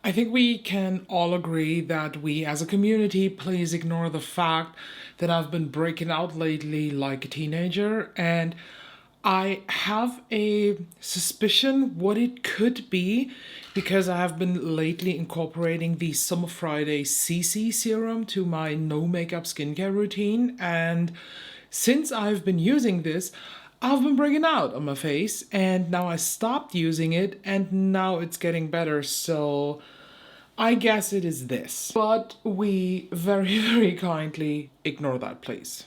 I think we can all agree that we as a community please ignore the fact that I've been breaking out lately like a teenager, and I have a suspicion what it could be because I have been lately incorporating the Summer Friday CC serum to my no makeup skincare routine, and since I've been using this, I've been breaking out on my face, and now I stopped using it, and now it's getting better. So I guess it is this. But we very, very kindly ignore that, please.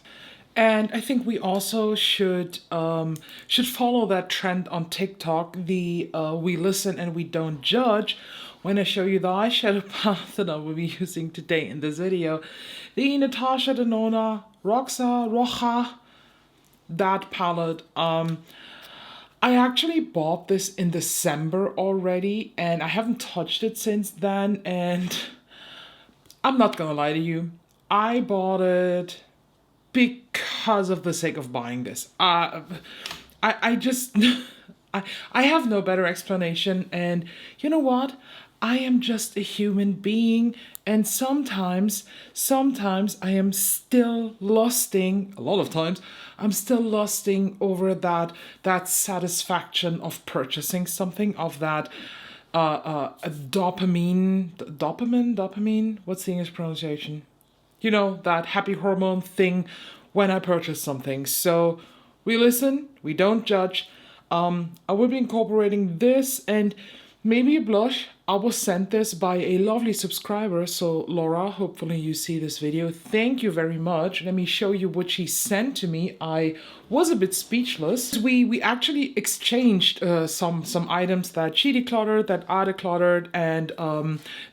And I think we also should follow that trend on TikTok, the we listen and we don't judge. When I show you the eyeshadow palette that I will be using today in this video, the Natasha Denona Roja, that palette. I actually bought this in December already, and I haven't touched it since then, and I'm not gonna lie to you, I bought it because of the sake of buying this. I just I have no better explanation, and you know what? I am just a human being, and sometimes I am still lusting, a lot of times, I'm still lusting over that satisfaction of purchasing something, of that dopamine, what's the English pronunciation? You know, that happy hormone thing when I purchase something. So we listen, we don't judge. I will be incorporating this and maybe a blush. I was sent this by a lovely subscriber. So Laura, hopefully you see this video. Thank you very much. Let me show you what she sent to me. I was a bit speechless. We actually exchanged some items that she decluttered, that I decluttered, and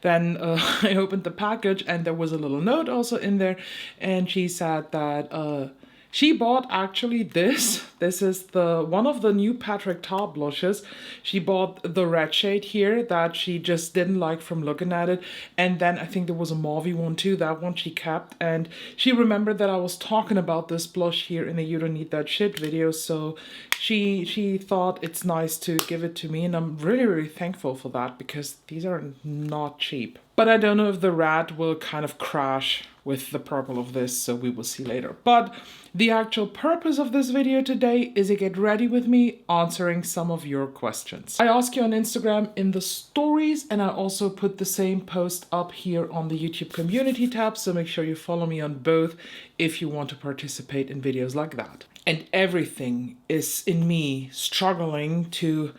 then I opened the package and there was a little note also in there, and she said that she bought actually this. This is the one of the new Patrick Ta blushes. She bought the red shade here that she just didn't like from looking at it. And then I think there was a mauvey one too. That one she kept. And she remembered that I was talking about this blush here in the You Don't Need That Shit video. So she thought it's nice to give it to me. And I'm really, really thankful for that because these are not cheap. But I don't know if the red will kind of crash with the purple of this, so we will see later. But the actual purpose of this video today is to get ready with me answering some of your questions. I ask you on Instagram in the stories, and I also put the same post up here on the YouTube community tab, so make sure you follow me on both if you want to participate in videos like that. And everything is in me struggling to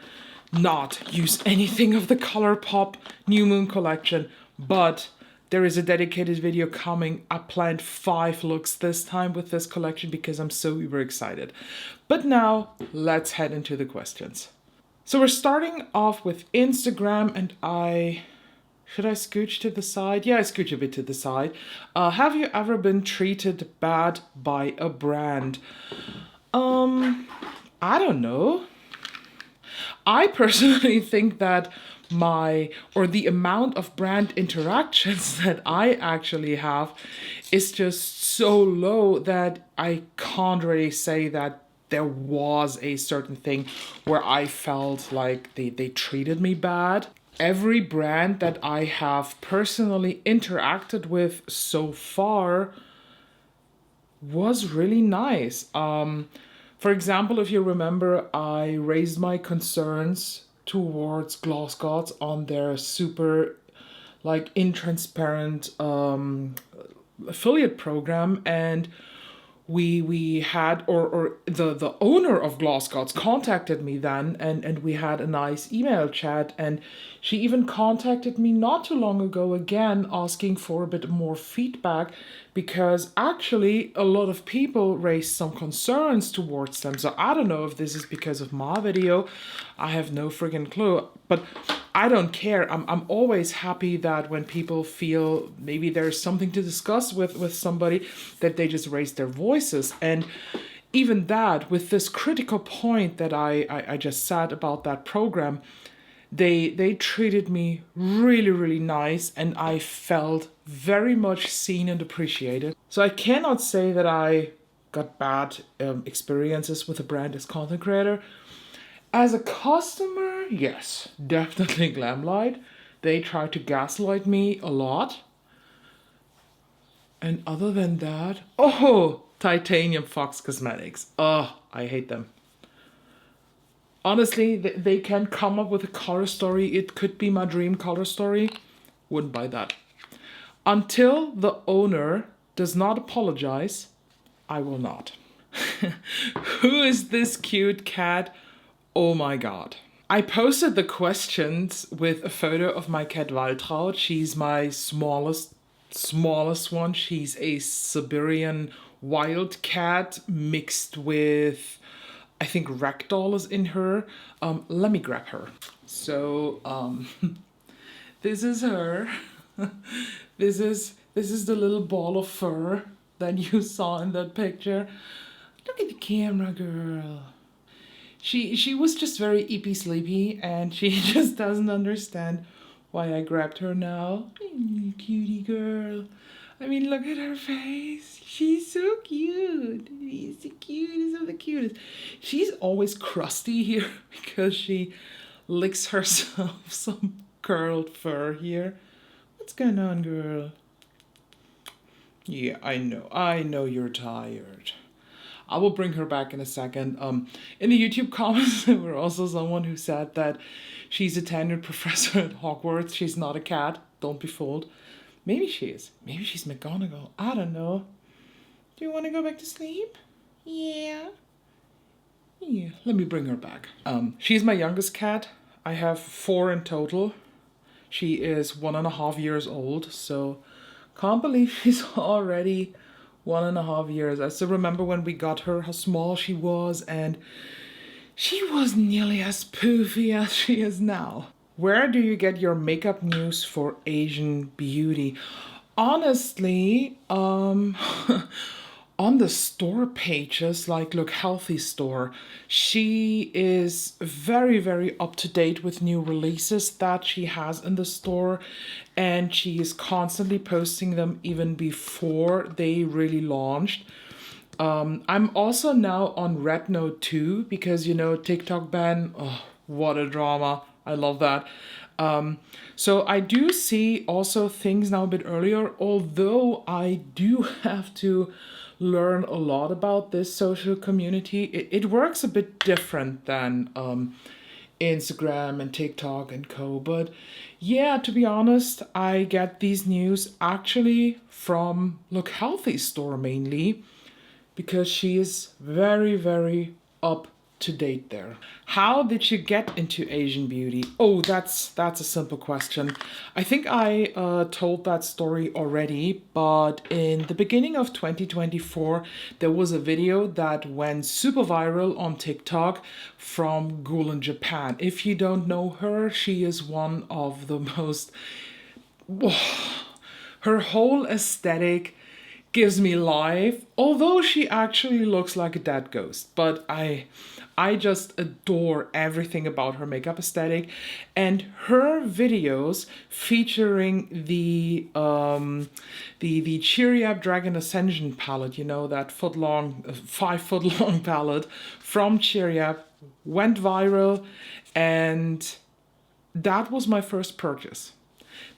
not use anything of the ColourPop New Moon collection, but there is a dedicated video coming. I planned 5 looks this time with this collection because I'm so uber excited. But now, let's head into the questions. So we're starting off with Instagram, and should I scooch to the side? Yeah, I scooch a bit to the side. Have you ever been treated bad by a brand? I don't know. I personally think that the amount of brand interactions that I actually have is just so low that I can't really say that there was a certain thing where I felt like they treated me bad. Every brand that I have personally interacted with so far was really nice. For example, if you remember, I raised my concerns towards Gloss Gods on their super intransparent affiliate program, and we had or the owner of Gloss Gods contacted me then, and we had a nice email chat, and she even contacted me not too long ago again asking for a bit more feedback because actually a lot of people raised some concerns towards them. So I don't know if this is because of my video. I have no friggin' clue, but I don't care. I'm always happy that when people feel maybe there's something to discuss with somebody, that they just raise their voices. And even that, with this critical point that I just said about that program, they treated me really, really nice, and I felt very much seen and appreciated. So I cannot say that I got bad experiences with a brand as content creator. As a customer, yes, definitely Glamlight. They try to gaslight me a lot. And other than that, oh, Titanium Fox Cosmetics. Oh, I hate them. Honestly, they can come up with a color story. It could be my dream color story. Wouldn't buy that. Until the owner does not apologize, I will not. Who is this cute cat? Oh my god. I posted the questions with a photo of my cat Waltraud. She's my smallest one. She's a Siberian wild cat mixed with, I think, ragdoll is in her. Let me grab her. So, this is her. This is the little ball of fur that you saw in that picture. Look at the camera, girl. She was just very eepy sleepy, and she just doesn't understand why I grabbed her now. Cutie girl. I mean, look at her face. She's so cute. She's the cutest of the cutest. She's always crusty here because she licks herself some curled fur here. What's going on, girl? Yeah, I know you're tired. I will bring her back in a second. In the YouTube comments, there were also someone who said that she's a tenured professor at Hogwarts. She's not a cat. Don't be fooled. Maybe she is. Maybe she's McGonagall. I don't know. Do you want to go back to sleep? Yeah. Yeah. Let me bring her back. She's my youngest cat. I have 4 in total. She is 1.5 years old, so can't believe she's already 1.5 years. I still remember when we got her, how small she was, and she was nearly as poofy as she is now. Where do you get your makeup news for Asian beauty? Honestly, on the store pages, like Look Healthy store, she is very, very up to date with new releases that she has in the store, and she is constantly posting them even before they really launched. I'm also now on Red Note too, because, you know, TikTok ban, oh, what a drama. I love that. So I do see also things now a bit earlier, although I do have to learn a lot about this social community. It works a bit different than Instagram and TikTok and co. But yeah, to be honest, I get these news actually from Look Healthy store mainly, because she is very, very up to date there. How did you get into Asian beauty? Oh, that's a simple question. I think I told that story already, but in the beginning of 2024, there was a video that went super viral on TikTok from Ghoul in Japan. If you don't know her, she is one of the most... her whole aesthetic gives me life, although she actually looks like a dead ghost. But I just adore everything about her makeup aesthetic, and her videos featuring the Cheery Up Dragon Ascension palette, you know, that 5 foot long palette from Cheery Up, went viral, and that was my first purchase.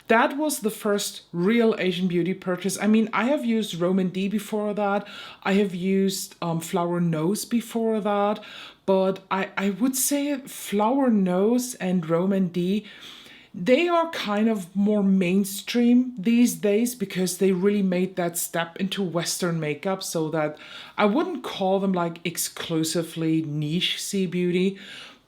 That was the first real Asian beauty purchase. I mean, I have used Roman D before that. I have used Flower Nose before that. But I would say Flower Nose and Roman D, they are kind of more mainstream these days because they really made that step into Western makeup, so that I wouldn't call them like exclusively niche sea beauty.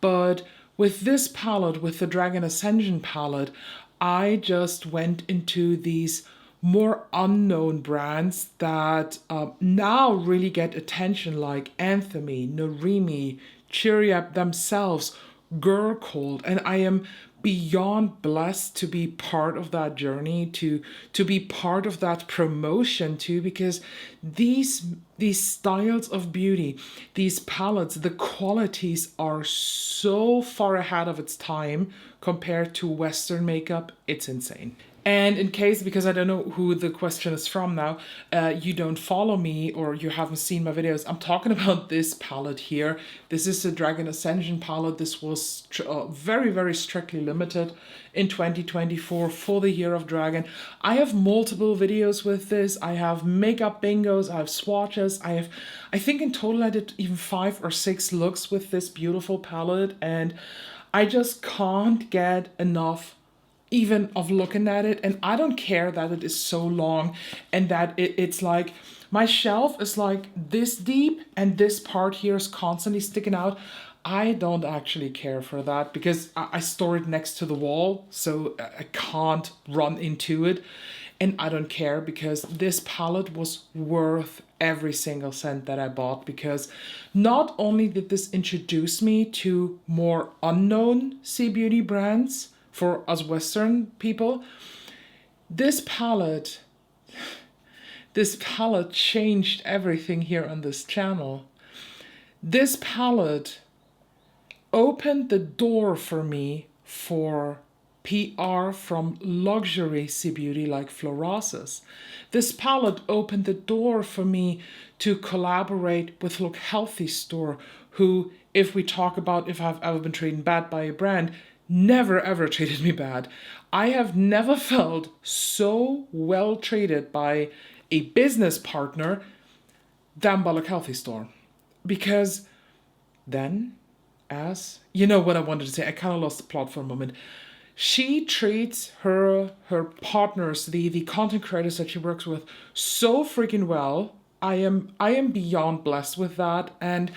But with this palette, with the Dragon Ascension palette, I just went into these more unknown brands that now really get attention, like Anthony, Narimi, Cheery Up themselves, Girl Code, and I am beyond blessed to be part of that journey, to be part of that promotion too, because these styles of beauty, these palettes, the qualities are so far ahead of its time compared to Western makeup, it's insane. And in case, because I don't know who the question is from now, you don't follow me or you haven't seen my videos, I'm talking about this palette here. This is the Dragon Ascension palette. This was very, very strictly limited in 2024 for the Year of Dragon. I have multiple videos with this. I have makeup bingos, I have swatches. I think in total I did even 5 or 6 looks with this beautiful palette, and I just can't get enough even of looking at it. And I don't care that it is so long and that it's like my shelf is like this deep and this part here is constantly sticking out. I don't actually care for that because I store it next to the wall, so I can't run into it. And I don't care because this palette was worth every single cent that I bought, because not only did this introduce me to more unknown sea beauty brands for us Western people, this palette changed everything here on this channel. This palette opened the door for me for PR from luxury sea beauty like Florasis. This palette opened the door for me to collaborate with Look Healthy store, who, if we talk about if I've ever been treated bad by a brand, never ever treated me bad. I have never felt so well treated by a business partner than by Look Healthy store. Because then, as you know what I wanted to say, I kind of lost the plot for a moment. She treats her partners, the content creators that she works with, so freaking well. I am beyond blessed with that, and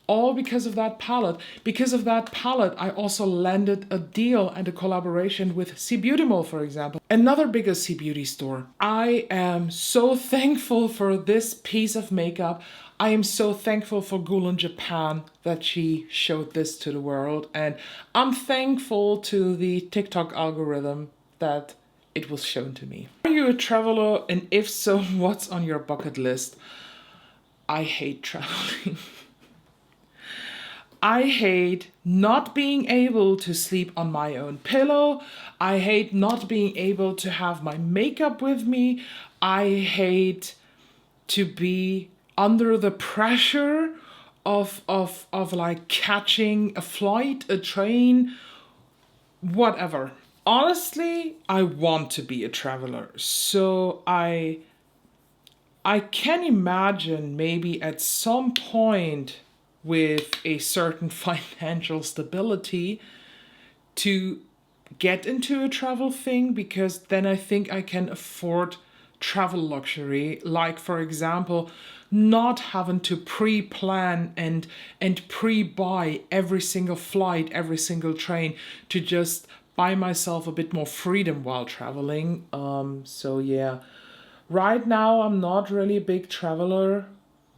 all because of that palette. Because of that palette, I also landed a deal and a collaboration with Sea Beauty Mall, for example, another bigger sea beauty store. I am so thankful for this piece of makeup. I am so thankful for Gulen Japan that she showed this to the world, and I'm thankful to the TikTok algorithm that it was shown to me. Are you a traveler? And if so, what's on your bucket list? I hate traveling. I hate not being able to sleep on my own pillow. I hate not being able to have my makeup with me. I hate to be under the pressure of like catching a flight, a train, whatever. Honestly, I want to be a traveler. So I can imagine maybe at some point with a certain financial stability to get into a travel thing, because then I think I can afford travel luxury, like for example not having to pre-plan and pre-buy every single flight, every single train, to just buy myself a bit more freedom while traveling. So yeah, right now I'm not really a big traveler,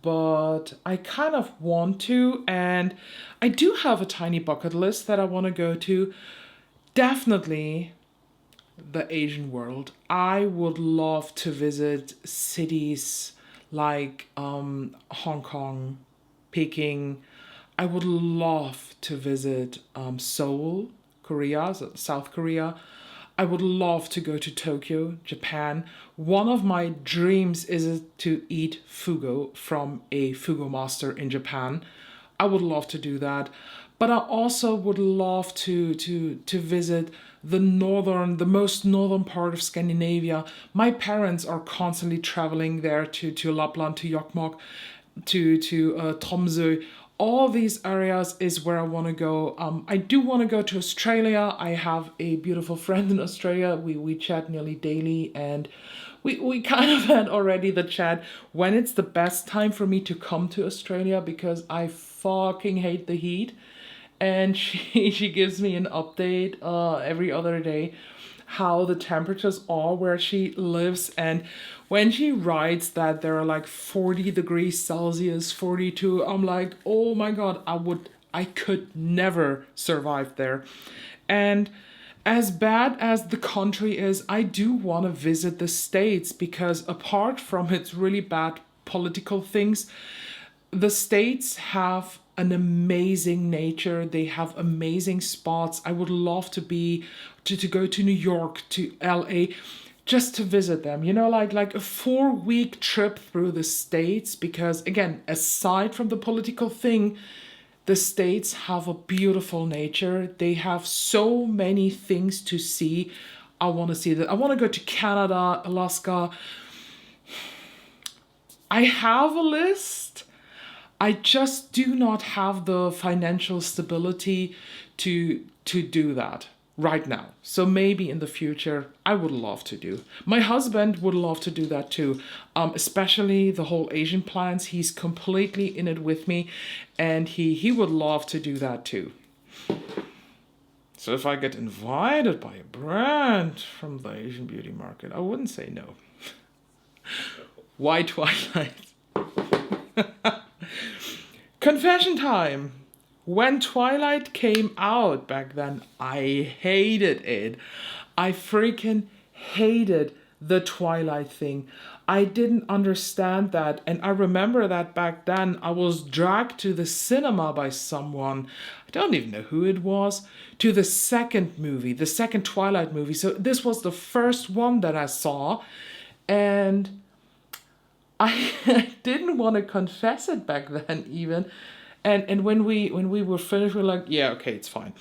but I kind of want to, and I do have a tiny bucket list that I want to go to. Definitely the Asian world. I would love to visit cities like Hong Kong, Peking. I would love to visit Seoul, Korea, South Korea. I would love to go to Tokyo, Japan. One of my dreams is to eat fugu from a fugu master in Japan. I would love to do that. But I also would love to visit the most northern part of Scandinavia. My parents are constantly traveling there to Lapland, to Jokkmokk, to Tromsø. All these areas is where I want to go. I do want to go to Australia. I have a beautiful friend in Australia. We chat nearly daily, and we kind of had already the chat when it's the best time for me to come to Australia, because I fucking hate the heat. And she gives me an update every other day how the temperatures are where she lives, and when she writes that there are like 40 degrees Celsius, 42, I'm like, oh my god, I could never survive there. And as bad as the country is, I do want to visit the States, because apart from its really bad political things, the States have an amazing nature. They have amazing spots. I would love to go to New York, to LA, just to visit them, you know, like a 4-week trip through the States, because again, aside from the political thing, the States have a beautiful nature. They have so many things to see. I want to see that. I want to go to Canada, Alaska. I have a list. I just do not have the financial stability to do that right now. So maybe in the future, I would love to do. My husband would love to do that too, especially the whole Asian plans. He's completely in it with me, and he would love to do that too. So if I get invited by a brand from the Asian beauty market, I wouldn't say no. Why Twilight? Confession time. When Twilight came out back then, I hated it. I freaking hated the Twilight thing. I didn't understand that. And I remember that back then I was dragged to the cinema by someone, I don't even know who it was, to the second movie, the second Twilight movie. So this was the first one that I saw. And I didn't want to confess it back then even. And when we were finished, we were like, yeah, okay, it's fine.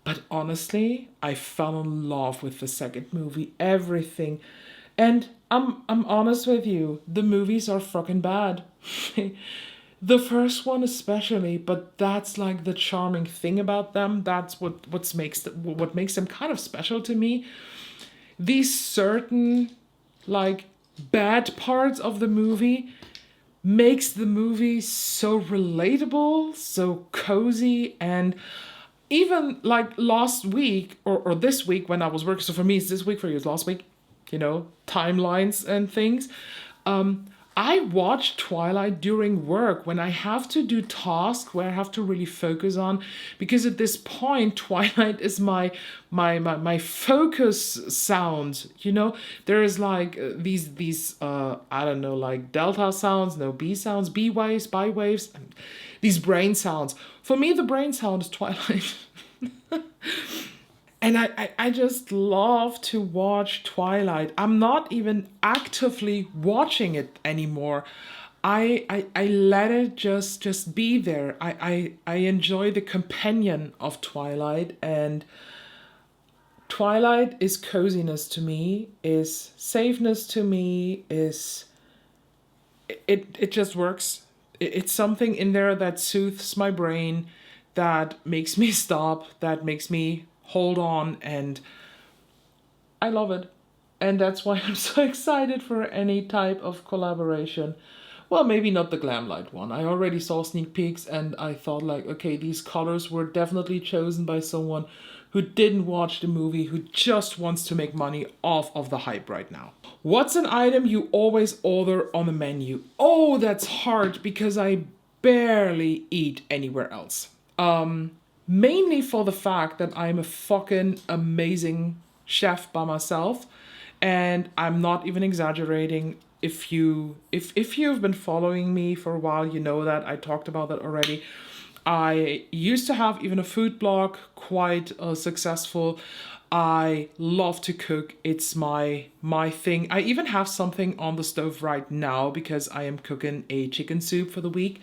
But honestly, I fell in love with the second movie, everything. And I'm honest with you, the movies are fucking bad. The first one especially, but that's like the charming thing about them. That's what makes them kind of special to me. These certain like bad parts of the movie makes the movie so relatable, so cozy. And even like last week or this week when I was working, so for me it's this week, for you it's last week, you know, timelines and things. I watch Twilight during work when I have to do tasks where I have to really focus on, because at this point Twilight is my focus sound. You know, there is like these I don't know, like delta sounds, no B sounds, B waves, bi waves, these brain sounds. For me, the brain sound is Twilight. And I just love to watch Twilight. I'm not even actively watching it anymore. I let it just be there. I enjoy the companion of Twilight, and Twilight is coziness to me, is safeness to me, is it just works. It's something in there that soothes my brain, that makes me stop, that makes me hold on, and I love it. And that's why I'm so excited for any type of collaboration. Well, maybe not the glam light one. I already saw sneak peeks and I thought like, okay, these colors were definitely chosen by someone who didn't watch the movie, who just wants to make money off of the hype right now. What's an item you always order on the menu? Oh, that's hard because I barely eat anywhere else. Mainly for the fact that I'm a fucking amazing chef by myself, and I'm not even exaggerating. If you've been following me for a while, you know that I talked about that already. I used to have even a food blog, quite successful. I love to cook. It's my thing. I even have something on the stove right now because I am cooking a chicken soup for the week.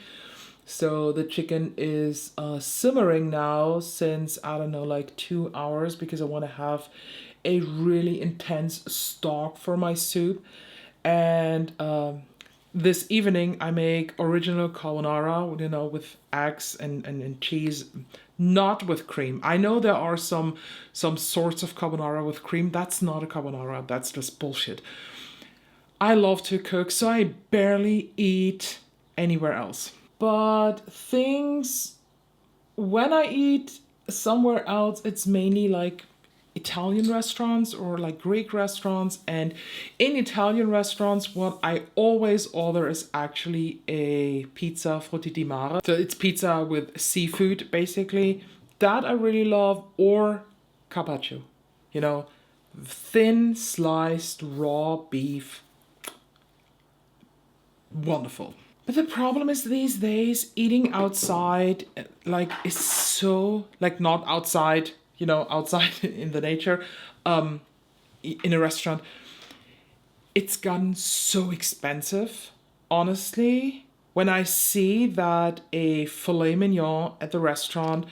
So the chicken is simmering now since, I don't know, like 2 hours, because I want to have a really intense stock for my soup. And this evening I make original carbonara, you know, with eggs and cheese, not with cream. I know there are some sorts of carbonara with cream. That's not a carbonara. That's just bullshit. I love to cook, so I barely eat anywhere else. But things, when I eat somewhere else, it's mainly like Italian restaurants or like Greek restaurants. And in Italian restaurants, what I always order is actually a pizza frutti di mare. So it's pizza with seafood, basically. That I really love. Or carpaccio, you know, thin sliced raw beef. Wonderful. But the problem is these days eating outside, like, is so, like, not outside, you know, outside in the nature, in a restaurant. It's gotten so expensive, honestly. When I see that a filet mignon at the restaurant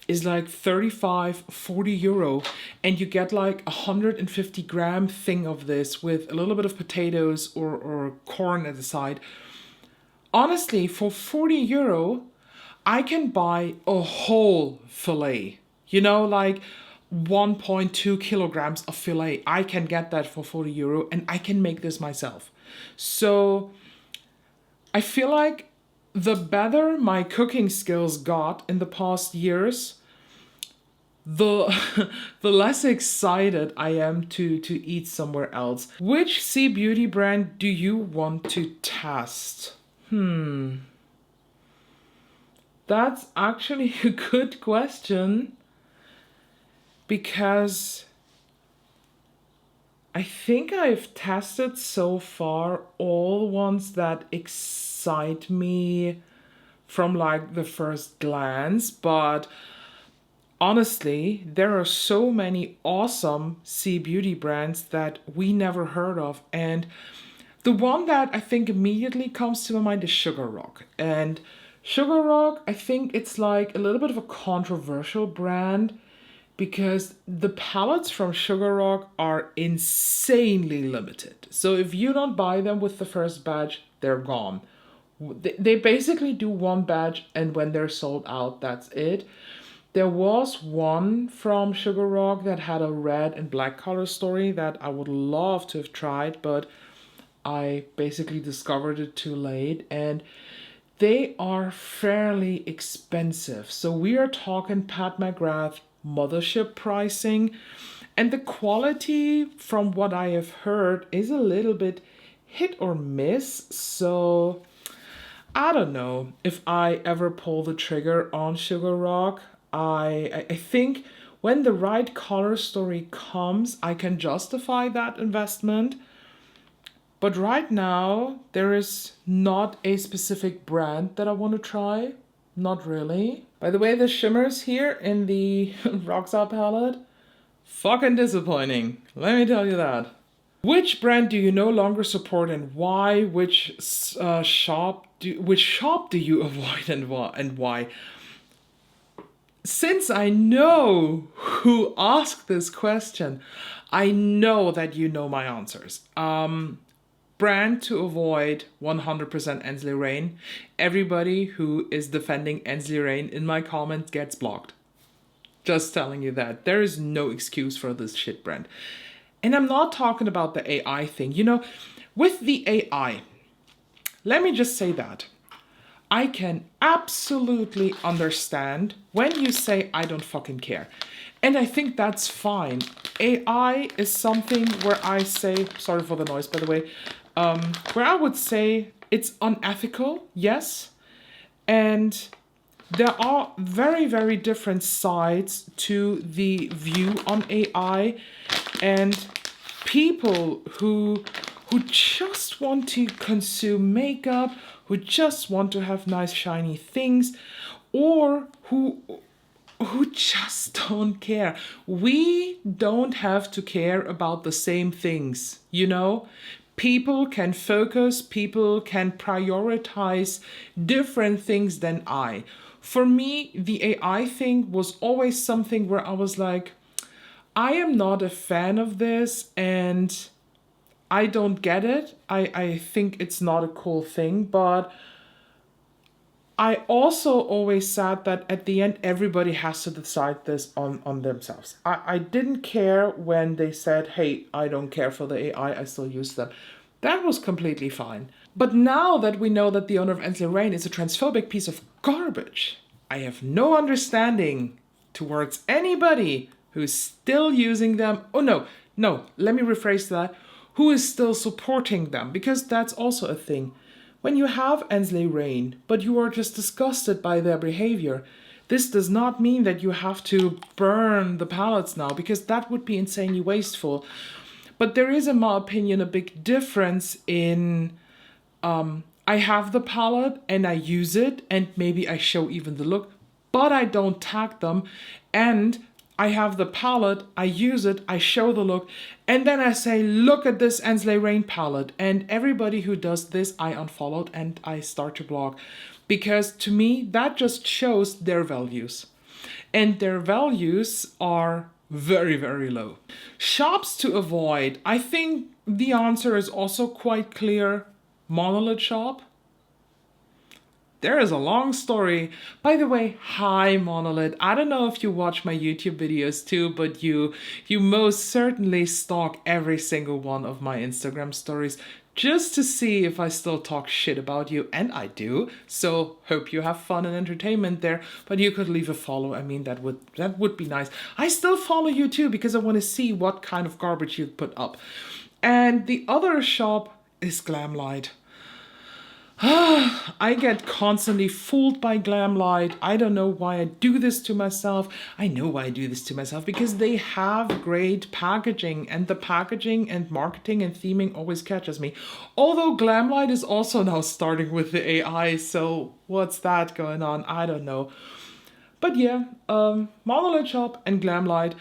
is like 35, 40 euro, and you get like a 150-gram thing of this with a little bit of potatoes or corn at the side. Honestly, for 40 euro, I can buy a whole filet. You know, like 1.2 kilograms of filet. I can get that for 40 euro and I can make this myself. So I feel like the better my cooking skills got in the past years, the the less excited I am to eat somewhere else. Which sea beauty brand do you want to test? That's actually a good question, because I think I've tested so far all ones that excite me from like the first glance, but honestly, there are so many awesome sea beauty brands that we never heard of, and the one that I think immediately comes to my mind is Sugar Rock. And Sugar Rock, I think it's like a little bit of a controversial brand because the palettes from Sugar Rock are insanely limited. So if you don't buy them with the first batch, they're gone. They basically do one batch, and when they're sold out, that's it. There was one from Sugar Rock that had a red and black color story that I would love to have tried, but I basically discovered it too late, and they are fairly expensive. So we are talking Pat McGrath mothership pricing, and the quality from what I have heard is a little bit hit or miss. So I don't know if I ever pull the trigger on Sugar Rock. I think when the right color story comes, I can justify that investment. But right now, there is not a specific brand that I want to try. Not really. By the way, the shimmers here in the Rockstar palette, fucking disappointing. Let me tell you that. Which brand do you no longer support and why? Which shop do you avoid and why? Since I know who asked this question, I know that you know my answers. Brand to avoid 100% Ensley Rain. Everybody who is defending Ensley Rain in my comments gets blocked. Just telling you that. There is no excuse for this shit brand. And I'm not talking about the AI thing. You know, with the AI, let me just say that I can absolutely understand when you say I don't fucking care. And I think that's fine. AI is something where I say, sorry for the noise by the way, where I would say it's unethical, yes. And there are very, very different sides to the view on AI, and people who just want to consume makeup, who just want to have nice shiny things, or who just don't care. We don't have to care about the same things, you know? People can focus, people can prioritize different things than I. For me, the AI thing was always something where I was like, I am not a fan of this and I don't get it. I think it's not a cool thing, but I also always said that at the end, everybody has to decide this on themselves. I didn't care when they said, hey, I don't care for the AI, I still use them. That was completely fine. But now that we know that the owner of Ensley Rain is a transphobic piece of garbage, I have no understanding towards anybody who's still using them. Oh, no, let me rephrase that. Who is still supporting them? Because that's also a thing. When you have Ensley Rain, but you are just disgusted by their behavior, this does not mean that you have to burn the palettes now, because that would be insanely wasteful. But there is, in my opinion, a big difference in I have the palette and I use it, and maybe I show even the look, but I don't tag them. And I have the palette, I use it, I show the look, and then I say, look at this Ensley Rain palette. And everybody who does this, I unfollowed and I start to block. Because to me, that just shows their values. And their values are very, very low. Shops to avoid. I think the answer is also quite clear. Monolith shop. There is a long story. By the way, hi Monolith. I don't know if you watch my YouTube videos too, but you most certainly stalk every single one of my Instagram stories just to see if I still talk shit about you, and I do. So hope you have fun and entertainment there. But you could leave a follow. I mean, that would be nice. I still follow you too because I want to see what kind of garbage you put up. And the other shop is Glamlight. I get constantly fooled by Glamlight. I don't know why I do this to myself. I know why I do this to myself, because they have great packaging, and the packaging and marketing and theming always catches me. Although Glamlight is also now starting with the AI, so what's that going on? I don't know. But yeah, Monolith Shop and Glamlight.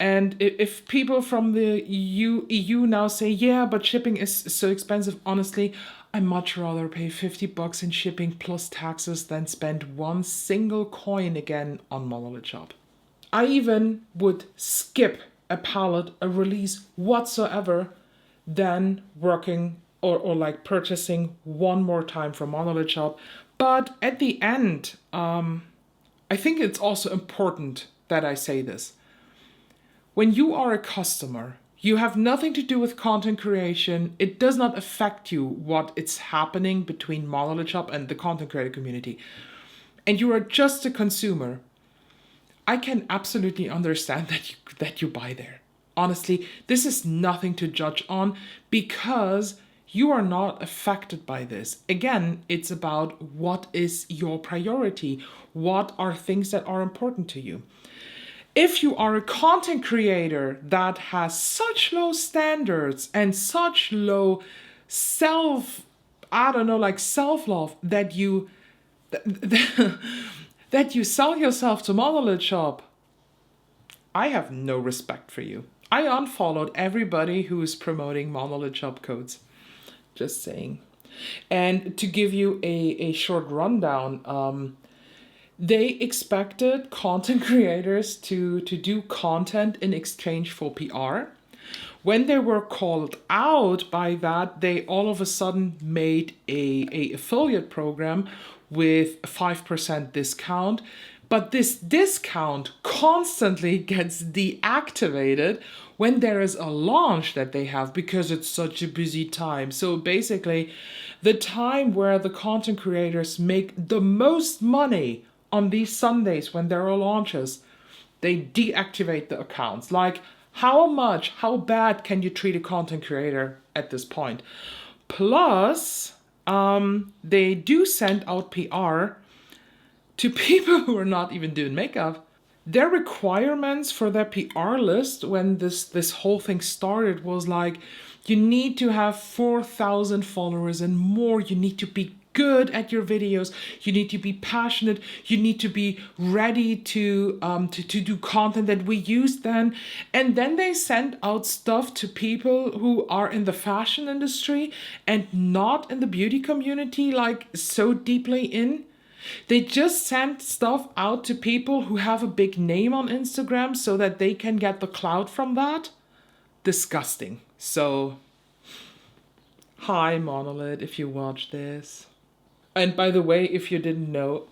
And if people from the EU now say, yeah, but shipping is so expensive, honestly, I much rather pay $50 in shipping plus taxes than spend one single coin again on Monolith Shop. I even would skip a palette, a release whatsoever, than working or like purchasing one more time from Monolith Shop. But at the end, I think it's also important that I say this. When you are a customer, you have nothing to do with content creation. It does not affect you what is happening between Monolith Shop and the content creator community. And you are just a consumer. I can absolutely understand that you buy there. Honestly, this is nothing to judge on because you are not affected by this. Again, it's about what is your priority. What are things that are important to you? If you are a content creator that has such low standards and such low self-love that you that you sell yourself to Monolith Shop, I have no respect for you. I unfollowed everybody who is promoting Monolith Shop codes. Just saying. And to give you a short rundown, they expected content creators to do content in exchange for PR. When they were called out by that, they all of a sudden made a affiliate program with a 5% discount. But this discount constantly gets deactivated when there is a launch that they have because it's such a busy time. So basically, the time where the content creators make the most money on these Sundays when there are launches, they deactivate the accounts. Like, how bad can you treat a content creator at this point? Plus, they do send out PR to people who are not even doing makeup. Their requirements for their PR list when this whole thing started was like, you need to have 4,000 followers and more. You need to be good at your videos. You need to be passionate. You need to be ready to do content that we use then. And then they send out stuff to people who are in the fashion industry and not in the beauty community, like so deeply in. They just sent stuff out to people who have a big name on Instagram so that they can get the clout from that. Disgusting. So, hi Monolith, if you watch this. And by the way, if you didn't know,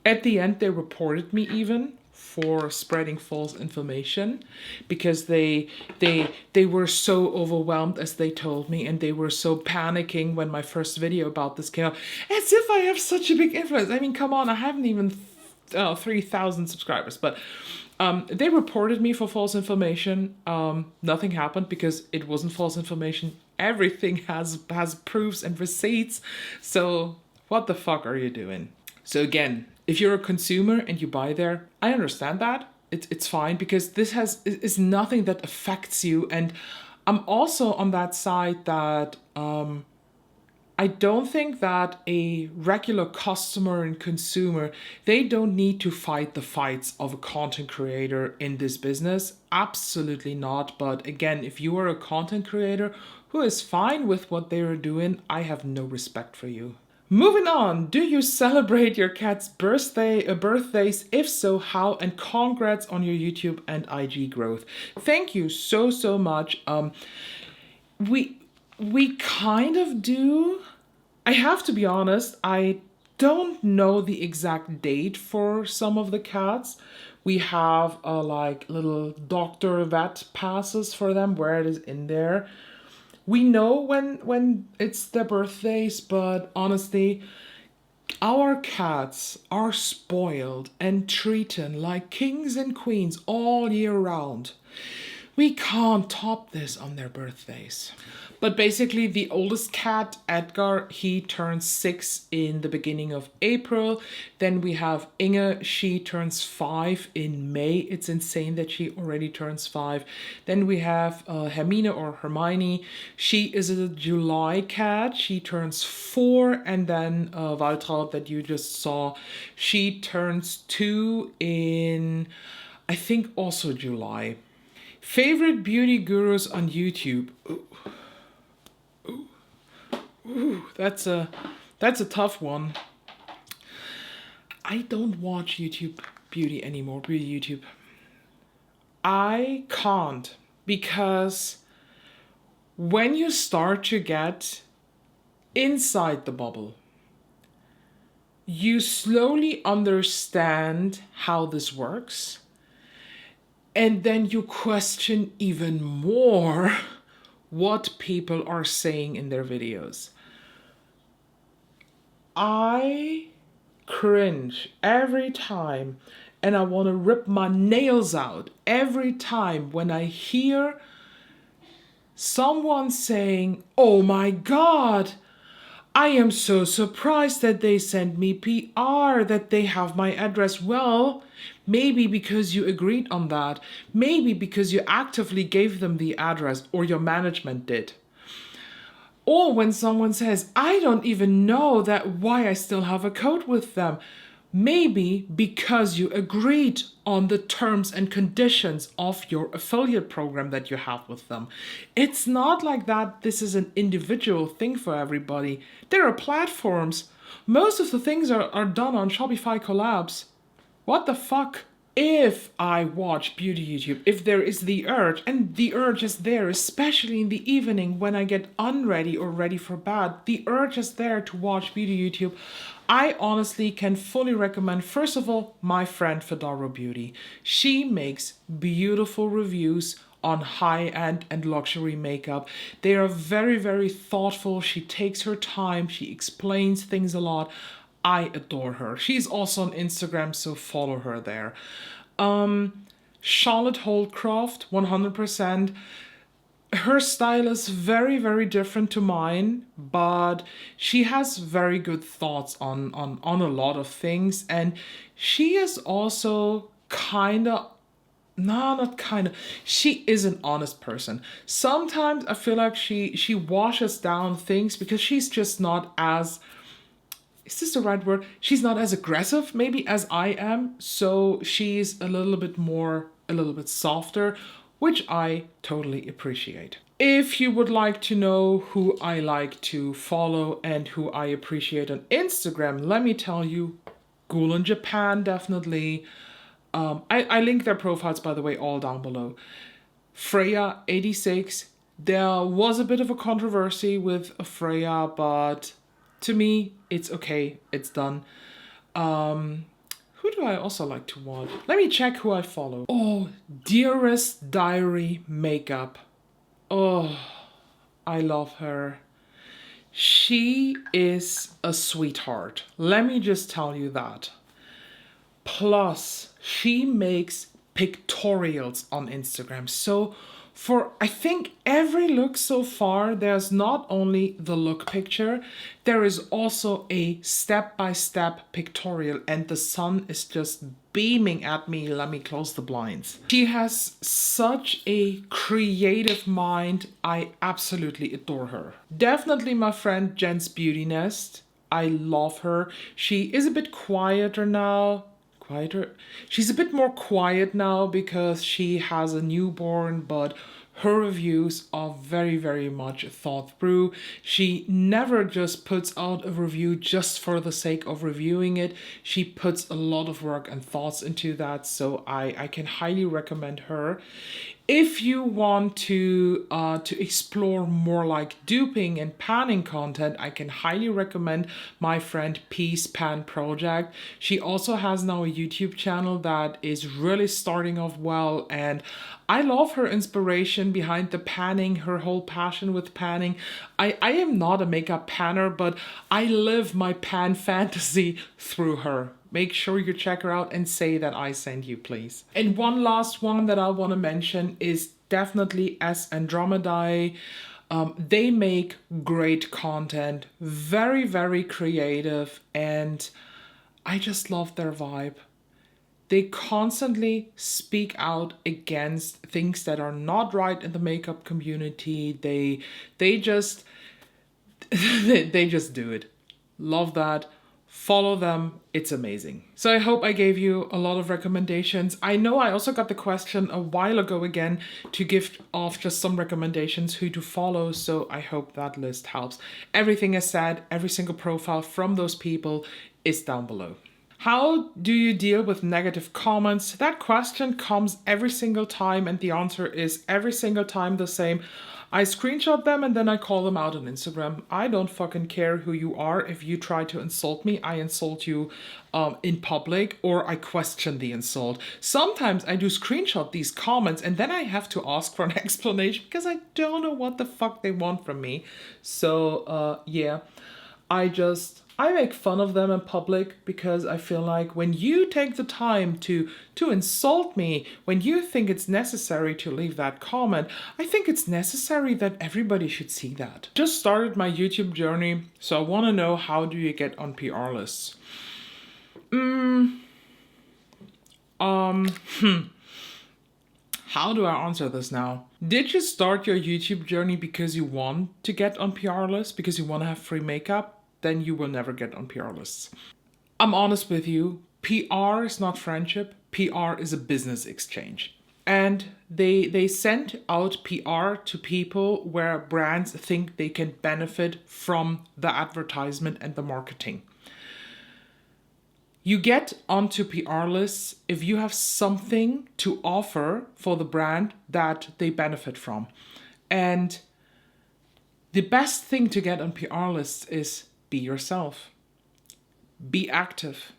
at the end they reported me even for spreading false information because they were so overwhelmed, as they told me, and they were so panicking when my first video about this came out, as if I have such a big influence. I mean, come on, I haven't even 3,000 subscribers, but they reported me for false information. Nothing happened because it wasn't false information. Everything has proofs and receipts. So what the fuck are you doing? So again, if you're a consumer and you buy there, I understand that. It's fine because this is nothing that affects you. And I'm also on that side that I don't think that a regular customer and consumer, they don't need to fight the fights of a content creator in this business. Absolutely not. But again, if you are a content creator who is fine with what they are doing, I have no respect for you. Moving on, do you celebrate your cat's birthdays? If so, how? And congrats on your YouTube and IG growth. Thank you so much. We kind of do. I have to be honest, I don't know the exact date for some of the cats. We have like little doctor vet passes for them where it is in there. We know when it's their birthdays, but honestly, our cats are spoiled and treated like kings and queens all year round. We can't top this on their birthdays. But basically, the oldest cat, Edgar, he turns 6 in the beginning of April. Then we have Inge, she turns 5 in May. It's insane that she already turns 5. Then we have Hermine or Hermione. She is a July cat. She turns 4. And then Waltraud that you just saw, she turns 2 in, I think, also July. Favorite beauty gurus on YouTube? Ooh, that's a tough one. I don't watch beauty anymore, beauty YouTube. I can't, because when you start to get inside the bubble, you slowly understand how this works. And then you question even more what people are saying in their videos. I cringe every time and I want to rip my nails out every time when I hear someone saying, "Oh my God, I am so surprised that they sent me PR, that they have my address." Well, maybe because you agreed on that. Maybe because you actively gave them the address or your management did. Or when someone says, "I don't even know that why I still have a code with them." Maybe because you agreed on the terms and conditions of your affiliate program that you have with them. It's not like that this is an individual thing for everybody. There are platforms. Most of the things are done on Shopify Collabs. What the fuck? If I watch beauty YouTube, if there is the urge, and the urge is there, especially in the evening when I get unready or ready for bed, the urge is there to watch beauty YouTube. I honestly can fully recommend, first of all, my friend Fedora Beauty. She makes beautiful reviews on high-end and luxury makeup. They are very thoughtful. She takes her time. She explains things a lot. I adore her. She's also on Instagram, so follow her there. Charlotte Holdcroft, 100%. Her style is very different to mine, but she has very good thoughts on a lot of things. And she is also she is an honest person. Sometimes I feel like she washes down things because she's just not as, is this the right word? She's not as aggressive maybe as I am. So she's a little bit softer, which I totally appreciate. If you would like to know who I like to follow and who I appreciate on Instagram, let me tell you, Ghoul in Japan, definitely. I link their profiles, by the way, all down below. Freya86. There was a bit of a controversy with Freya, but to me, it's okay. It's done. Who do I also like to watch? Let me check who I follow. Oh, Deerestdiary.makeup. Oh, I love her. She is a sweetheart. Let me just tell you that. Plus, she makes pictorials on Instagram. So for, I think, every look so far, there's not only the look picture, there is also a step-by-step pictorial, and the sun is just beaming at me. Let me close the blinds. She has such a creative mind. I absolutely adore her. Definitely my friend Jensbeautynest. I love her. She is a bit quieter now. She's a bit more quiet now because she has a newborn, but her reviews are very, very much thought through. She never just puts out a review just for the sake of reviewing it. She puts a lot of work and thoughts into that, so I can highly recommend her. If you want to explore more like duping and panning content, I can highly recommend my friend Peace Pan Project. She also has now a YouTube channel that is really starting off well, and I love her inspiration behind the panning, her whole passion with panning. I am not a makeup panner, but I live my pan fantasy through her. Make sure you check her out and say that I sent you, please. And one last one that I want to mention is definitely s.andromedae. They make great content, very, very creative, and I just love their vibe. They constantly speak out against things that are not right in the makeup community. They just they just do it. Love that. Follow them, it's amazing. So I hope I gave you a lot of recommendations. I know I also got the question a while ago again to give off just some recommendations who to follow, so I hope that list helps. Everything is said, every single profile from those people is down below. How do you deal with negative comments? That question comes every single time, and the answer is every single time the same. I screenshot them and then I call them out on Instagram. I don't fucking care who you are. If you try to insult me, I insult you in public, or I question the insult. Sometimes I do screenshot these comments and then I have to ask for an explanation because I don't know what the fuck they want from me. So yeah, I make fun of them in public because I feel like when you take the time to insult me, when you think it's necessary to leave that comment, I think it's necessary that everybody should see that. Just started my YouTube journey, so I want to know, how do you get on PR lists? How do I answer this now? Did you start your YouTube journey because you want to get on PR lists, because you want to have free makeup? Then you will never get on PR lists. I'm honest with you, PR is not friendship, PR is a business exchange. And they send out PR to people where brands think they can benefit from the advertisement and the marketing. You get onto PR lists if you have something to offer for the brand that they benefit from. And the best thing to get on PR lists is be yourself. Be active.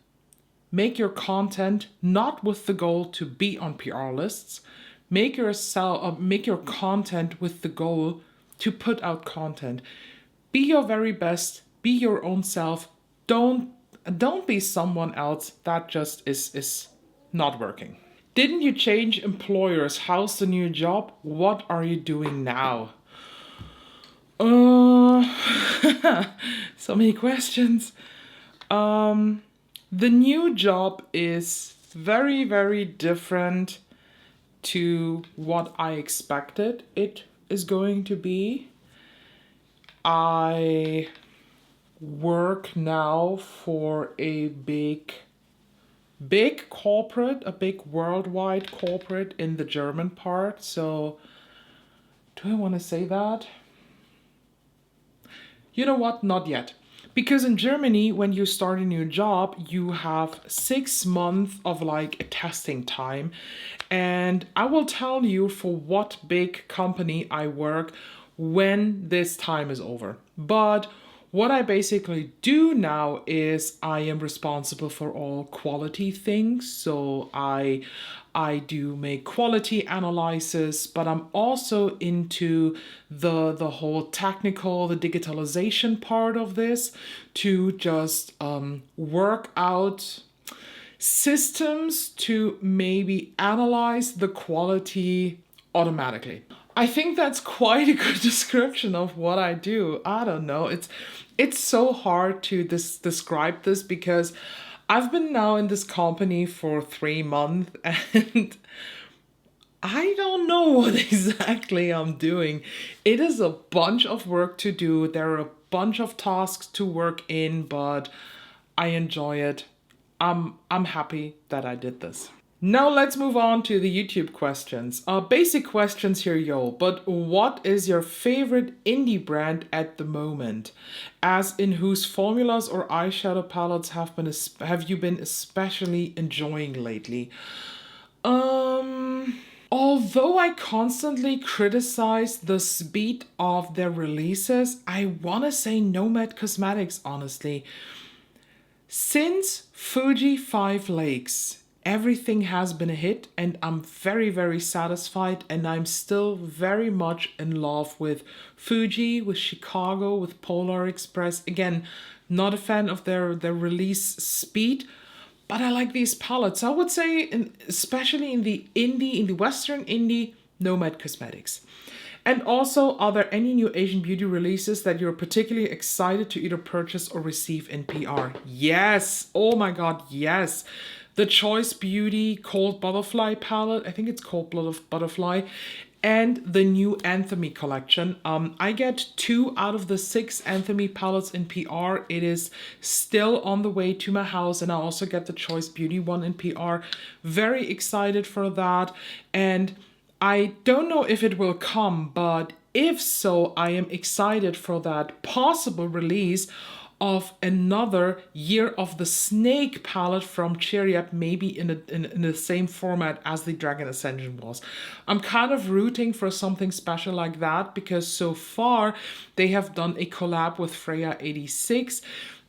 Make your content not with the goal to be on PR lists. Make your content with the goal to put out content. Be your very best. Be your own self. Don't be someone else. That just is not working. Didn't you change employers? How's the new job? What are you doing now? So many questions. The new job is very, very different to what I expected it is going to be. I work now for a big corporate, a big worldwide corporate in the German part. So do I want to say that? You know what? Not yet. Because in Germany, when you start a new job, you have 6 months of like a testing time. And I will tell you for what big company I work when this time is over. But what I basically do now is I am responsible for all quality things. So I do make quality analysis, but I'm also into the whole technical, the digitalization part of this to just work out systems to maybe analyze the quality automatically. I think that's quite a good description of what I do. I don't know. It's so hard to describe this because I've been now in this company for 3 months and I don't know what exactly I'm doing. It is a bunch of work to do. There are a bunch of tasks to work in, but I enjoy it. I'm happy that I did this. Now let's move on to the YouTube questions. Basic questions here, yo. But what is your favorite indie brand at the moment? As in whose formulas or eyeshadow palettes have you been especially enjoying lately? Although I constantly criticize the speed of their releases, I wanna say Nomad Cosmetics, honestly. Since Fuji 5 Lakes, everything has been a hit and I'm very, very satisfied, and I'm still very much in love with Fuji, with Chicago, with Polar Express. Again, not a fan of their release speed, but I like these palettes. I would say, especially in the Western indie, Nomad Cosmetics. And also, are there any new Asian beauty releases that you're particularly excited to either purchase or receive in PR? Yes! Oh my god, yes! The Choice Beauty Cold Butterfly palette, I think it's Cold Butterfly, and the new Anthemy collection. I get 2 out of the 6 Anthemy palettes in PR. It is still on the way to my house, and I also get the Choice Beauty one in PR. Very excited for that, and I don't know if it will come, but if so, I am excited for that possible release of another Year of the Snake palette from GRWM, maybe in the same format as the Dragon Ascension was. I'm kind of rooting for something special like that because so far they have done a collab with Freya 86.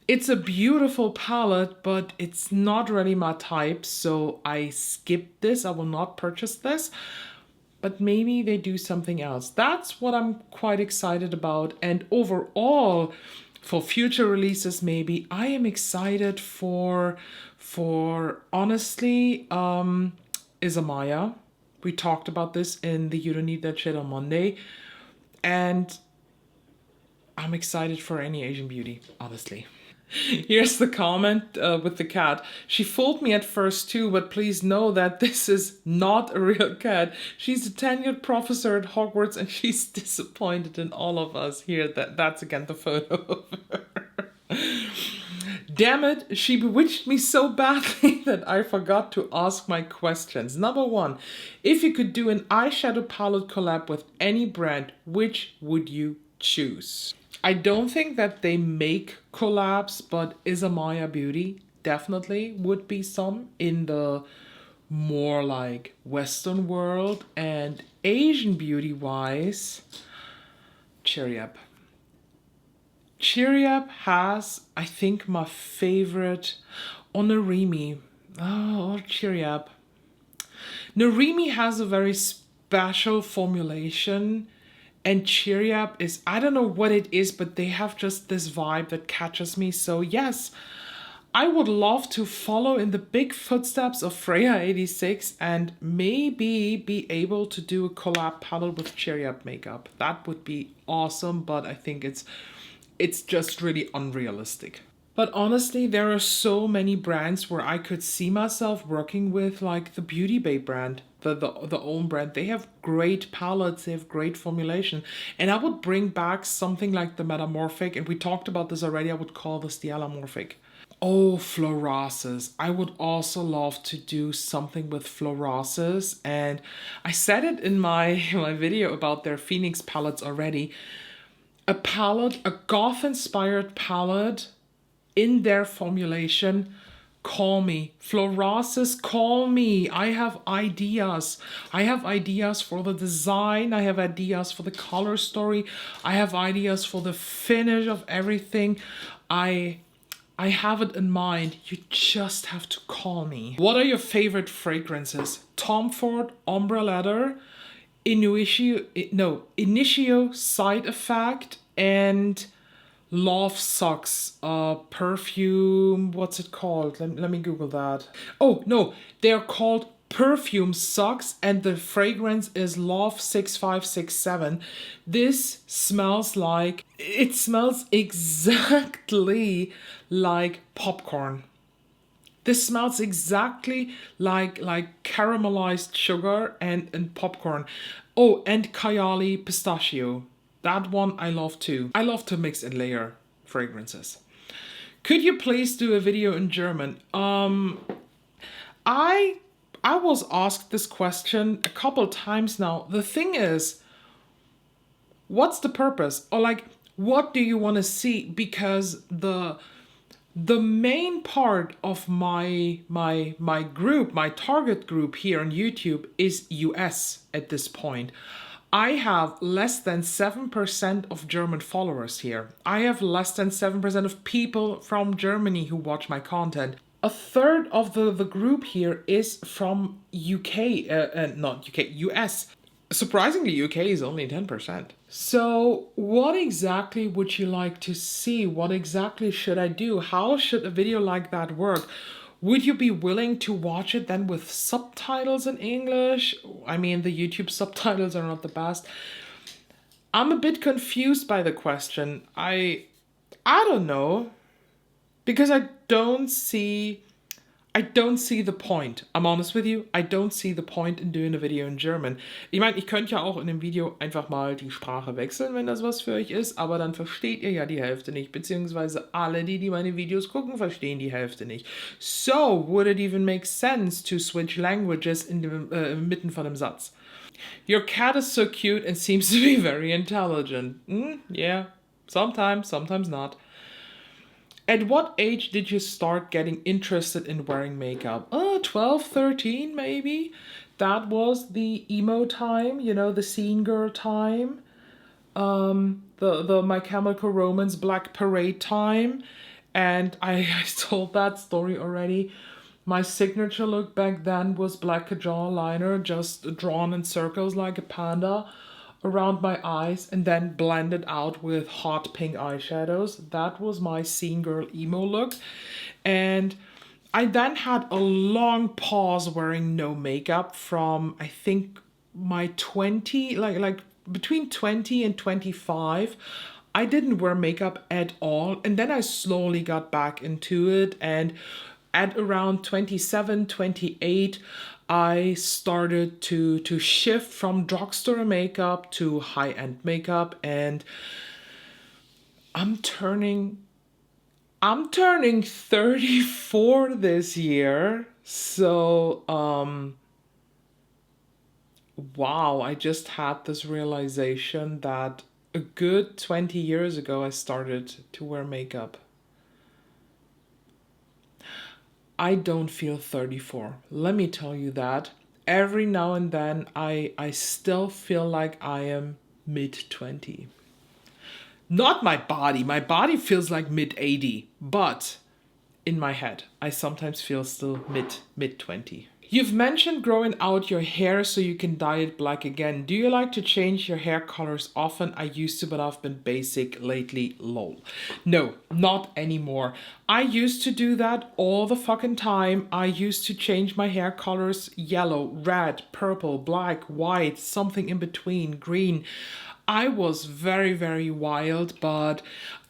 It's a beautiful palette, but it's not really my type, so I skipped this. I will not purchase this. But maybe they do something else. That's what I'm quite excited about. And overall, for future releases, maybe I am excited for honestly, Izamaya. We talked about this in the You Don't Need That Shit on Monday. And I'm excited for any Asian beauty, honestly. Here's the comment with the cat. She fooled me at first too, but please know that this is not a real cat. She's a tenured professor at Hogwarts and she's disappointed in all of us. Here, that's again the photo of her. Damn it, she bewitched me so badly that I forgot to ask my questions. Number 1, if you could do an eyeshadow palette collab with any brand, which would you choose? I don't think that they make collabs, but Izamaya Beauty definitely would be some in the more like Western world, and Asian beauty wise, GRWM. GRWM has, I think, my favorite, Narimi. Oh, GRWM. Narimi has a very special formulation. And GRWM is, I don't know what it is, but they have just this vibe that catches me. So yes, I would love to follow in the big footsteps of Freya 86 and maybe be able to do a collab palette with GRWM makeup. That would be awesome, but I think it's just really unrealistic. But honestly, there are so many brands where I could see myself working with, like the Beauty Bay brand, the own brand. They have great palettes, they have great formulation. And I would bring back something like the Metamorphic, and we talked about this already, I would call this the Ellamorphic. Oh, Florasis. I would also love to do something with Florasis. And I said it in my video about their Phoenix palettes already. A palette, a goth-inspired palette, in their formulation, call me. Florasis, call me. I have ideas. I have ideas for the design. I have ideas for the color story. I have ideas for the finish of everything. I have it in mind. You just have to call me. What are your favorite fragrances? Tom Ford Ombre Leather, Initio Side Effect, and Love Sucks perfume. What's it called? Let me Google that. Oh, no, they're called Perfume Sucks, and the fragrance is Love 6567. This smells like, it smells exactly like popcorn. This smells exactly like caramelized sugar and popcorn. Oh, and Kayali pistachio. That one I love too. I love to mix and layer fragrances. Could you please do a video in German? I was asked this question a couple times now. The thing is, what's the purpose? Or like, what do you want to see? Because the main part of my group, my target group here on YouTube is US at this point. I have less than 7% of German followers here. I have less than 7% of people from Germany who watch my content. A third of the group here is from UK, not UK, US. Surprisingly, UK is only 10%. So what exactly would you like to see? What exactly should I do? How should a video like that work? Would you be willing to watch it then with subtitles in English? I mean, the YouTube subtitles are not the best. I'm a bit confused by the question. I don't know. Because I don't see the point. I'm honest with you. I don't see the point in doing a video in German. Ich meine, ich könnte ja auch in dem Video einfach mal die Sprache wechseln, wenn das was für euch ist, aber dann versteht ihr ja die Hälfte nicht, beziehungsweise alle, die meine Videos gucken, verstehen die Hälfte nicht. So, would it even make sense to switch languages in dem, mitten von dem Satz? Your cat is so cute and seems to be very intelligent. Yeah, sometimes not. At what age did you start getting interested in wearing makeup? 12, 13 maybe? That was the emo time, you know, the scene girl time. The My Chemical Romance Black Parade time. And I told that story already. My signature look back then was black jaw liner, just drawn in circles like a panda around my eyes and then blended out with hot pink eyeshadows. That was my scene girl emo look. And I then had a long pause wearing no makeup from, I think, my 20, like between 20 and 25. I didn't wear makeup at all. And then I slowly got back into it. And at around 27, 28, I started to shift from drugstore makeup to high-end makeup, and I'm turning 34 this year. So wow, I just had this realization that a good 20 years ago I started to wear makeup. I don't feel 34. Let me tell you that. Every now and then, I still feel like I am mid-20. Not my body. My body feels like mid-80. But in my head, I sometimes feel still mid-20. You've mentioned growing out your hair so you can dye it black again. Do you like to change your hair colors often? I used to, but I've been basic lately, lol. No, not anymore. I used to do that all the fucking time. I used to change my hair colors yellow, red, purple, black, white, something in between, green. I was very, very wild, but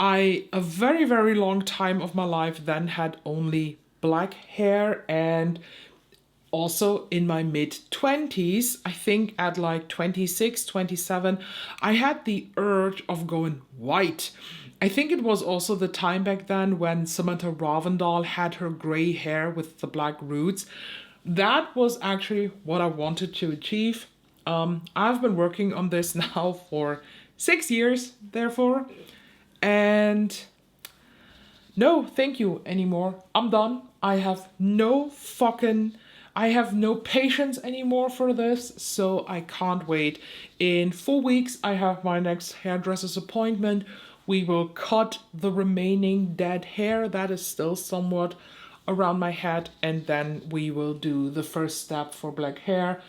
a very, very long time of my life then had only black hair. And also in my mid-20s, I think at like 26, 27, I had the urge of going white. I think it was also the time back then when Samantha Ravndal had her gray hair with the black roots. That was actually what I wanted to achieve. I've been working on this now for 6 years, therefore. And no, thank you anymore. I'm done. I have no patience anymore for this, so I can't wait. In 4 weeks, I have my next hairdresser's appointment. We will cut the remaining dead hair that is still somewhat around my head, and then we will do the first step for black hair,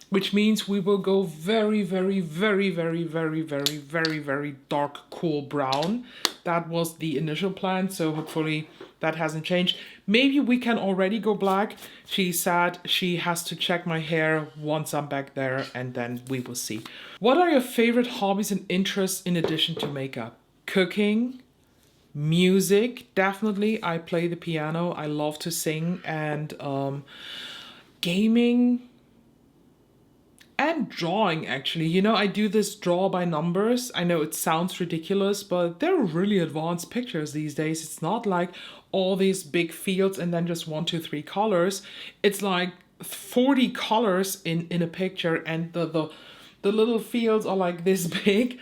which means we will go very, very, very, very, very, very, very, very dark, cool brown. That was the initial plan, so hopefully that hasn't changed. Maybe we can already go black. She said she has to check my hair once I'm back there, and then we will see. What are your favorite hobbies and interests in addition to makeup? Cooking, Music, definitely. I play the piano. I love to sing. And gaming and drawing, actually. You know, I do this draw by numbers. I know it sounds ridiculous, but they're really advanced pictures these days. It's not like all these big fields and then just 1, 2, 3 colors. It's like 40 colors in a picture, and the little fields are like this big.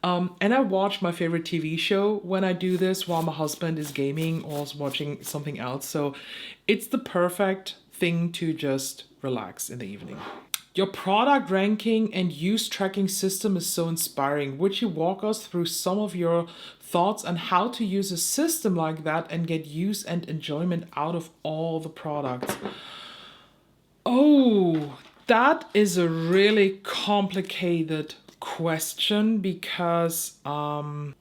And I watch my favorite TV show when I do this while my husband is gaming or is watching something else. So it's the perfect thing to just relax in the evening. Your product ranking and use tracking system is so inspiring. Would you walk us through some of your thoughts on how to use a system like that and get use and enjoyment out of all the products? Oh, that is a really complicated question because I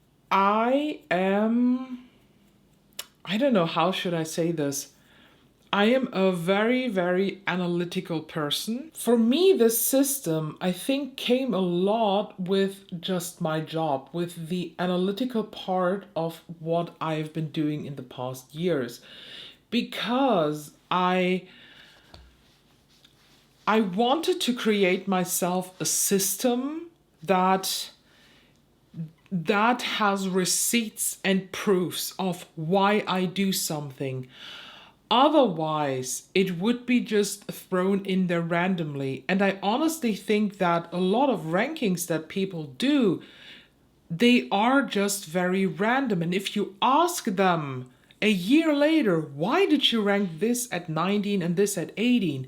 don't know, how should I say this? I am a very, very analytical person. For me, this system, I think, came a lot with just my job, with the analytical part of what I've been doing in the past years. Because I wanted to create myself a system that has receipts and proofs of why I do something. Otherwise, it would be just thrown in there randomly. And I honestly think that a lot of rankings that people do, they are just very random. And if you ask them a year later, why did you rank this at 19 and this at 18?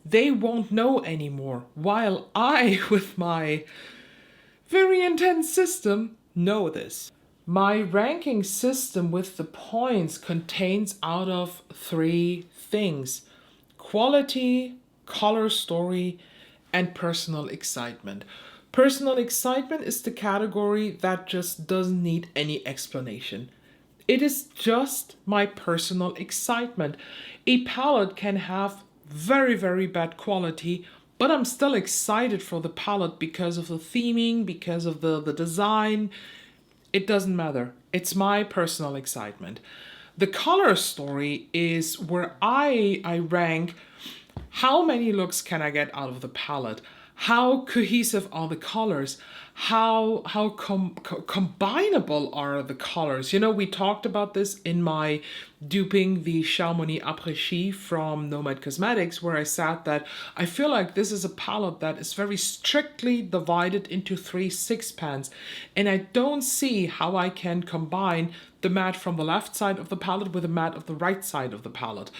They won't know anymore. While I, with my very intense system, know this. My ranking system with the points contains out of 3 things: quality, color story, and personal excitement. Personal excitement is the category that just doesn't need any explanation. It is just my personal excitement. A palette can have very, very bad quality, but I'm still excited for the palette because of the theming, because of the design. It doesn't matter. It's my personal excitement. The color story is where I rank how many looks can I get out of the palette, how cohesive are the colors, how combinable are the colors. You know, we talked about this in my duping the Chamonix Après Ski from Nomad Cosmetics, where I said that I feel like this is a palette that is very strictly divided into 3 sixpence, and I don't see how I can combine the matte from the left side of the palette with the matte of the right side of the palette.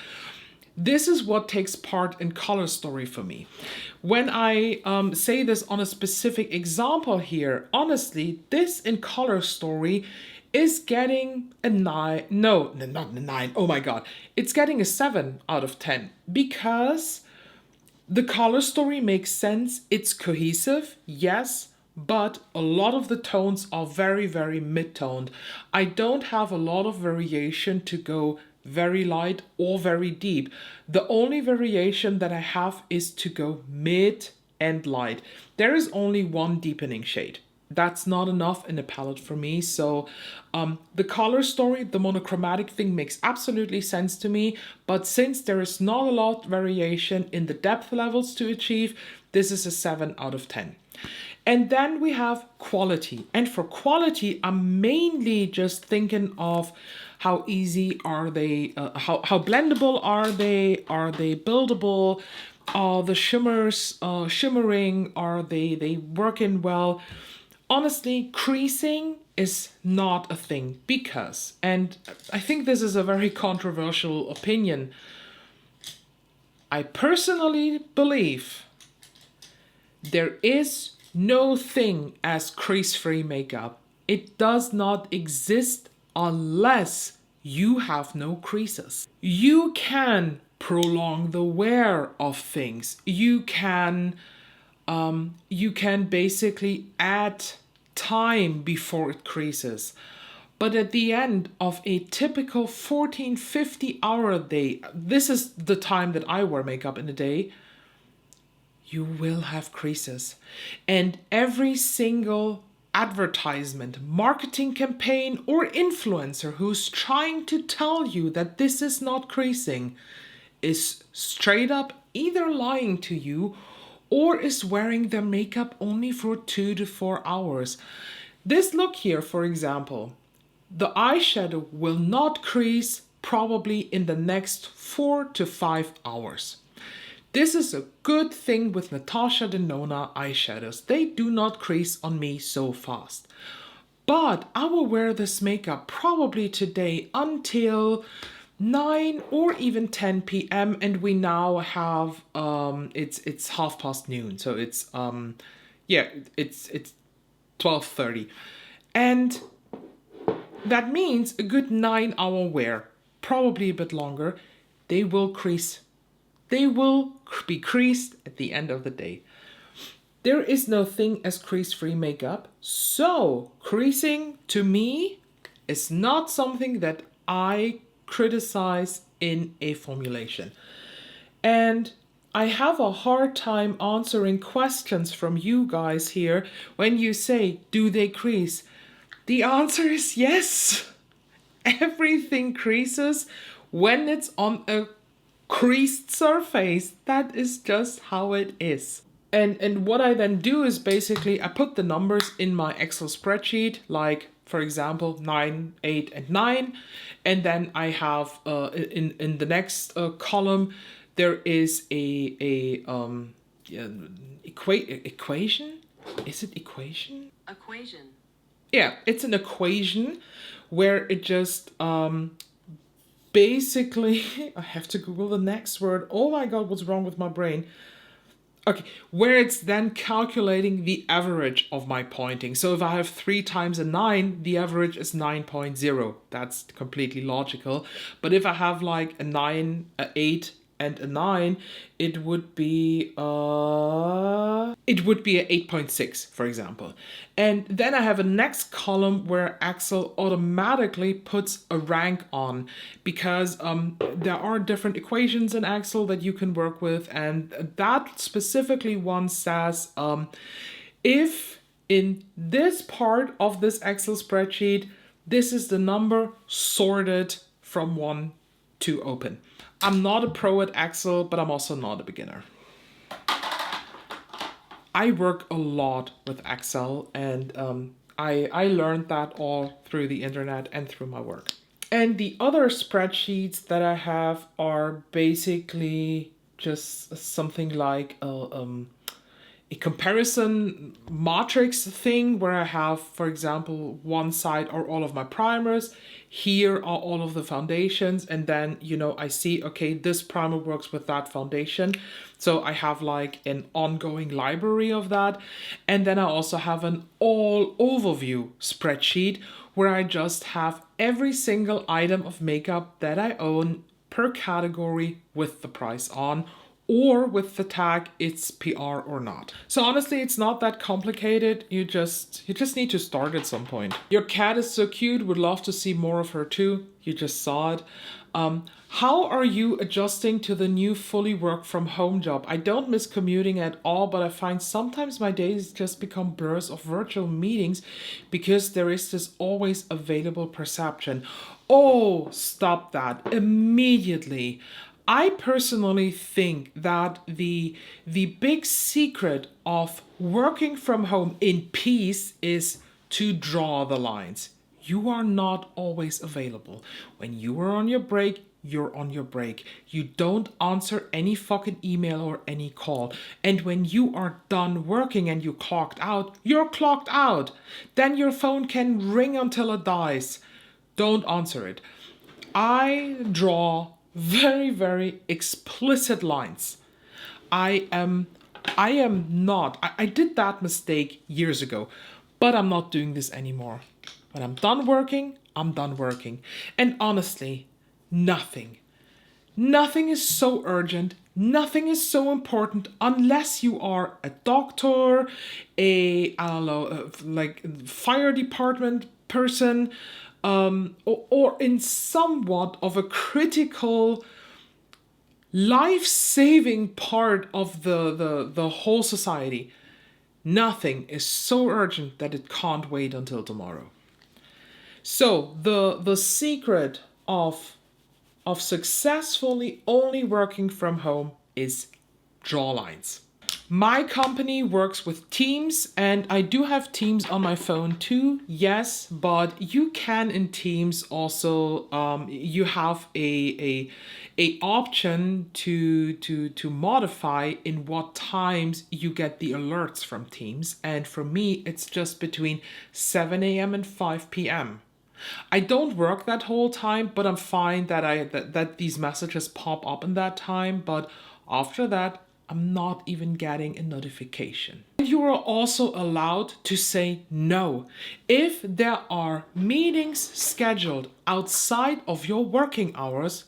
This is what takes part in color story for me. When I say this on a specific example here, honestly, this in color story is getting a 9. No, not a 9. Oh my God. It's getting a 7 out of 10 because the color story makes sense. It's cohesive, yes, but a lot of the tones are very, very mid-toned. I don't have a lot of variation to go very light or very deep. The only variation that I have is to go mid and light. There is only one deepening shade. That's not enough in a palette for me. So the color story, the monochromatic thing makes absolutely sense to me. But since there is not a lot variation in the depth levels to achieve, this is a 7 out of 10. And then we have quality. And for quality, I'm mainly just thinking of how easy are they, how blendable are they buildable, are the shimmers shimmering, are they working well. Honestly, creasing is not a thing because, and I think this is a very controversial opinion, I personally believe there is no thing as crease-free makeup. It does not exist unless you have no creases. You can prolong the wear of things. You can basically add time before it creases. But at the end of a typical 14-50 hour day, this is the time that I wear makeup in a day, you will have creases. And every single advertisement, marketing campaign, or influencer who's trying to tell you that this is not creasing is straight up either lying to you or is wearing their makeup only for 2 to 4 hours. This look here, for example, the eyeshadow will not crease probably in the next 4 to 5 hours. This is a good thing with Natasha Denona eyeshadows. They do not crease on me so fast. But I will wear this makeup probably today until 9 or even 10 p.m. and we now have it's noon, so it's 12:30, and that means a good 9-hour wear, probably a bit longer. They will crease. They will be creased at the end of the day. There is no thing as crease-free makeup, so creasing to me is not something that I criticize in a formulation. And I have a hard time answering questions from you guys here when you say, do they crease? The answer is yes. Everything creases when it's on a creased surface. That is just how it is. And what I then do is basically I put the numbers in my Excel spreadsheet, like for example 9, 8, and 9, and then I have in the next column there is equation. Is it equation? Equation. Yeah, it's an equation where it just basically I have to Google the next word. Oh my god, what's wrong with my brain? Okay, where it's then calculating the average of my pointing. So if I have 3 times a 9, the average is 9.0. That's completely logical. But if I have like a 9, a 8, and a 9, it would be a 8.6, for example. And then I have a next column where Excel automatically puts a rank on, because there are different equations in Excel that you can work with, and that specifically one says if in this part of this Excel spreadsheet, this is the number sorted from 1 to open. I'm not a pro at Excel, but I'm also not a beginner. I work a lot with Excel, and I learned that all through the internet and through my work. And the other spreadsheets that I have are basically just something like a comparison matrix thing where I have, for example, one side are all of my primers, here are all of the foundations, and then, you know, I see, okay, this primer works with that foundation. So I have like an ongoing library of that. And then I also have an all overview spreadsheet where I just have every single item of makeup that I own per category with the price on, or with the tag it's PR or not. So honestly, it's not that complicated. You just need to start at some point. Your cat is so cute. Would love to see more of her too. You just saw it. How are you adjusting to the new fully work from home job? I don't miss commuting at all, but I find sometimes my days just become blurs of virtual meetings because there is this always available perception. Oh, stop that immediately. I personally think that the big secret of working from home in peace is to draw the lines. You are not always available. When you are on your break, you're on your break. You don't answer any fucking email or any call. And when you are done working and you clocked out, you're clocked out. Then your phone can ring until it dies. Don't answer it. I draw very, very explicit lines. I did that mistake years ago, but I'm not doing this anymore. When I'm done working, I'm done working. And honestly, nothing is so urgent, nothing is so important unless you are a doctor, like fire department person, or in somewhat of a critical life-saving part of the whole society. Nothing is so urgent that it can't wait until tomorrow. So the secret of successfully only working from home is draw lines. My company works with Teams, and I do have Teams on my phone too, yes, but you can in Teams also, you have a option to modify in what times you get the alerts from Teams, and for me it's just between 7 a.m. and 5 p.m. I don't work that whole time, but I'm fine that these messages pop up in that time, but after that I'm not even getting a notification. You are also allowed to say no. If there are meetings scheduled outside of your working hours,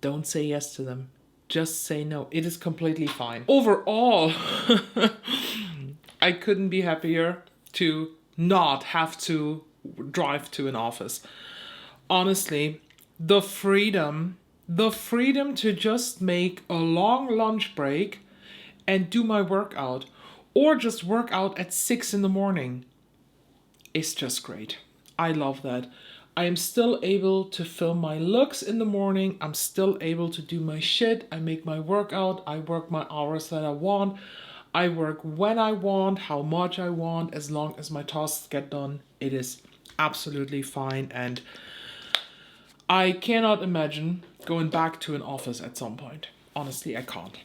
don't say yes to them. Just say no. It is completely fine. Overall, I couldn't be happier to not have to drive to an office. Honestly, the freedom to just make a long lunch break and do my workout, or just work out at 6 in the morning, is just great. I love that. I am still able to film my looks in the morning. I'm still able to do my shit. I make my workout. I work my hours that I want. I work when I want, how much I want, as long as my tasks get done. It is absolutely fine, and I cannot imagine going back to an office at some point. Honestly, I can't.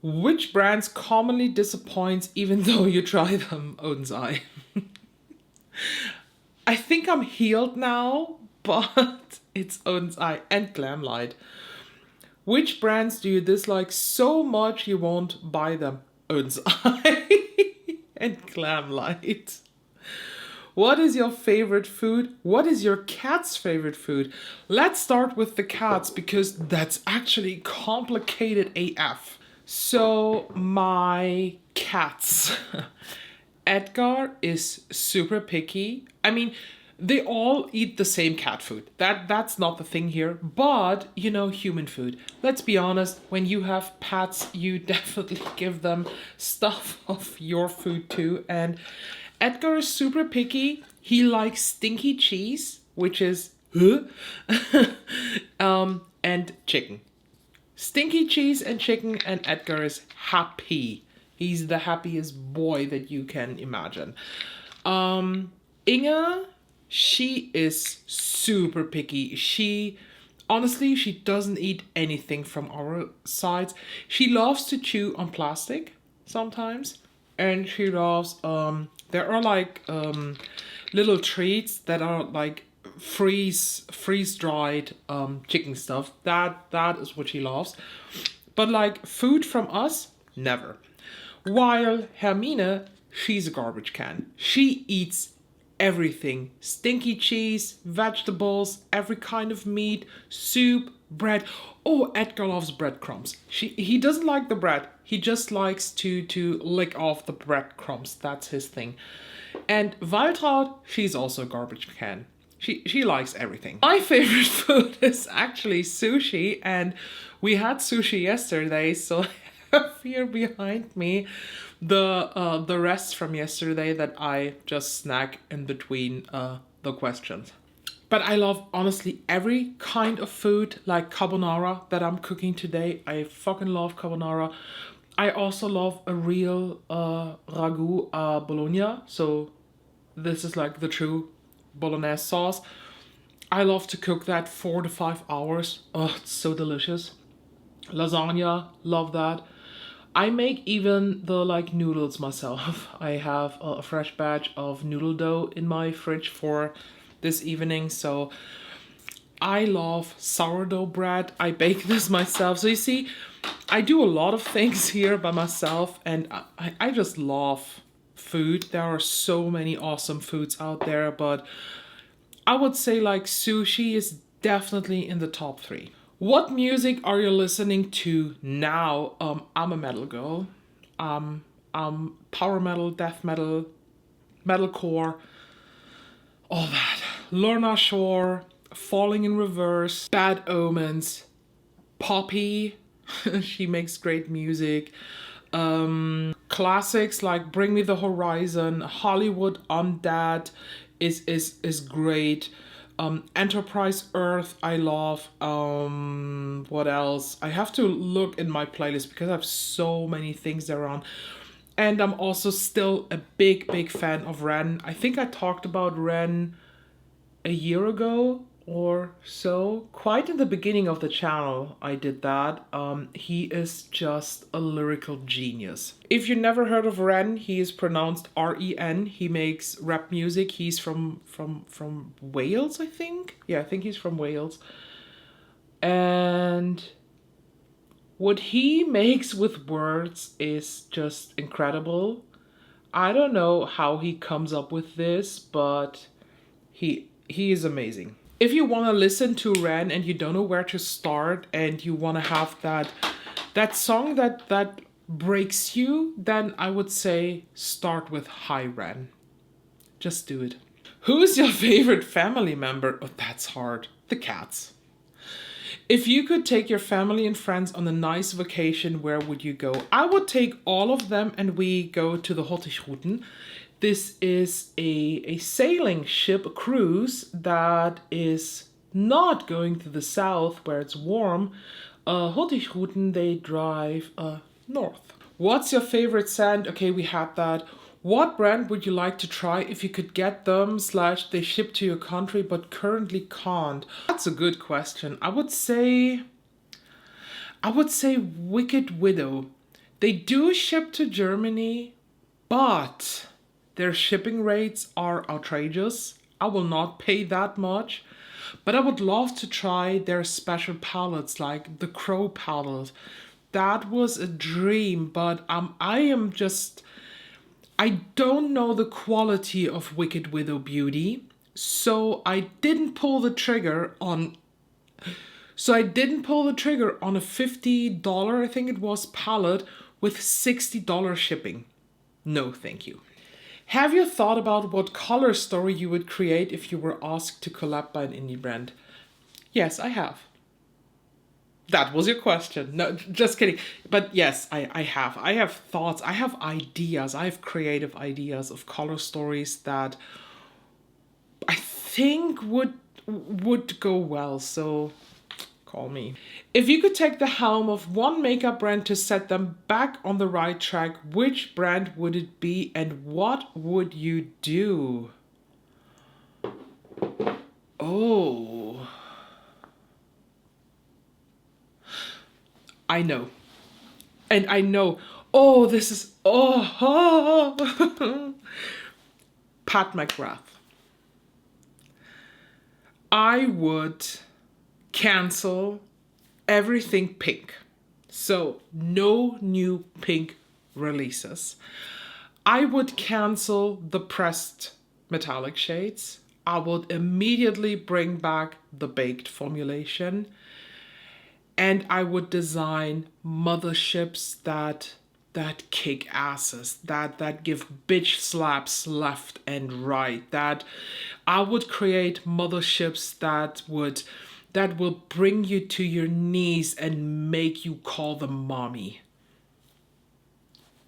Which brands commonly disappoint even though you try them? Odin's Eye. I think I'm healed now, but it's Odin's Eye and Glamlight. Which brands do you dislike so much you won't buy them? Odin's Eye and Glamlight. What is your favorite food? What is your cat's favorite food? Let's start with the cats because that's actually complicated AF. So my cats. Edgar is super picky. I mean, they all eat the same cat food. That's not the thing here, but you know, human food. Let's be honest, when you have pets, you definitely give them stuff of your food too, and Edgar is super picky. He likes stinky cheese, which is and chicken. Stinky cheese and chicken, and Edgar is happy. He's the happiest boy that you can imagine. Inga, she is super picky. She doesn't eat anything from our sides. She loves to chew on plastic sometimes, and she loves there are like little treats that are like freeze dried chicken stuff. That is what she loves. But like food from us, never. While Hermine, she's a garbage can. She eats everything. Stinky cheese, vegetables, every kind of meat, soup, bread. Oh, Edgar loves breadcrumbs. He doesn't like the bread. He just likes to lick off the breadcrumbs. That's his thing. And Waltraud, she's also a garbage can. She likes everything. My favorite food is actually sushi, and we had sushi yesterday, so I have here behind me the rest from yesterday that I just snack in between the questions. But I love, honestly, every kind of food, like carbonara that I'm cooking today. I fucking love carbonara. I also love a real ragu bologna. So this is like the true bolognese sauce. I love to cook that 4 to 5 hours. Oh, it's so delicious. Lasagna, love that. I make even the like noodles myself. I have a fresh batch of noodle dough in my fridge for this evening, so I love sourdough bread. I bake this myself. So you see, I do a lot of things here by myself, and I just love food. There are so many awesome foods out there, but I would say like sushi is definitely in the top 3. What music are you listening to now? I'm a metal girl. Power metal, death metal, metalcore, all that. Lorna Shore, Falling in Reverse, Bad Omens, Poppy, she makes great music. classics like Bring Me the Horizon, Hollywood Undead is great. Enterprise Earth, I love. What else? I have to look in my playlist because I have so many things there on. And I'm also still a big fan of Ren. I think I talked about Ren a year ago or so. Quite in the beginning of the channel, I did that. He is just a lyrical genius. If you never heard of Ren, he is pronounced R-E-N. He makes rap music. He's from Wales, I think. Yeah, I think he's from Wales. And what he makes with words is just incredible. I don't know how he comes up with this, but he is amazing. If you want to listen to Ren and you don't know where to start and you want to have that song that breaks you, then I would say start with Hi Ren. Just do it. Who's your favorite family member? Oh, that's hard. The cats. If you could take your family and friends on a nice vacation, where would you go? I would take all of them and we go to the Hottigrouten. This is a sailing ship, a cruise that is not going to the south where it's warm. Hottigrouten, they drive north. What's your favorite scent? Okay, we had that. What brand would you like to try if you could get them / they ship to your country but currently can't? That's a good question. I would say Wicked Widow. They do ship to Germany, but their shipping rates are outrageous. I will not pay that much, but I would love to try their special palettes like the Crow palette. That was a dream, but I don't know the quality of Wicked Widow Beauty, so I didn't pull the trigger on a $50, I think it was, palette with $60 shipping. No, thank you. Have you thought about what color story you would create if you were asked to collab by an indie brand? Yes, I have. That was your question. No, just kidding. But yes, I have. I have thoughts. I have ideas. I have creative ideas of color stories that I think would go well. So call me. If you could take the helm of one makeup brand to set them back on the right track, which brand would it be and what would you do? Oh. I know. And I know, this is, Pat McGrath. I would cancel everything pink. So no new pink releases. I would cancel the pressed metallic shades. I would immediately bring back the baked formulation. And I would design motherships that kick asses, that give bitch slaps left and right. That I would create motherships that will bring you to your knees and make you call them mommy.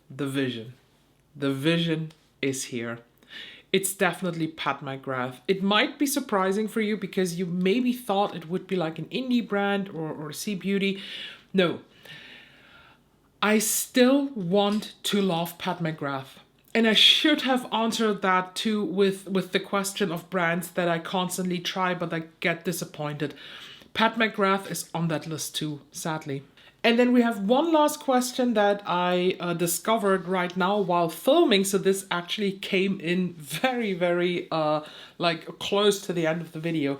The vision is here. It's definitely Pat McGrath. It might be surprising for you because you maybe thought it would be like an indie brand or Sea Beauty. No. I still want to love Pat McGrath. And I should have answered that too with the question of brands that I constantly try but I get disappointed. Pat McGrath is on that list too, sadly. And then we have one last question that I discovered right now while filming. So this actually came in very, close to the end of the video.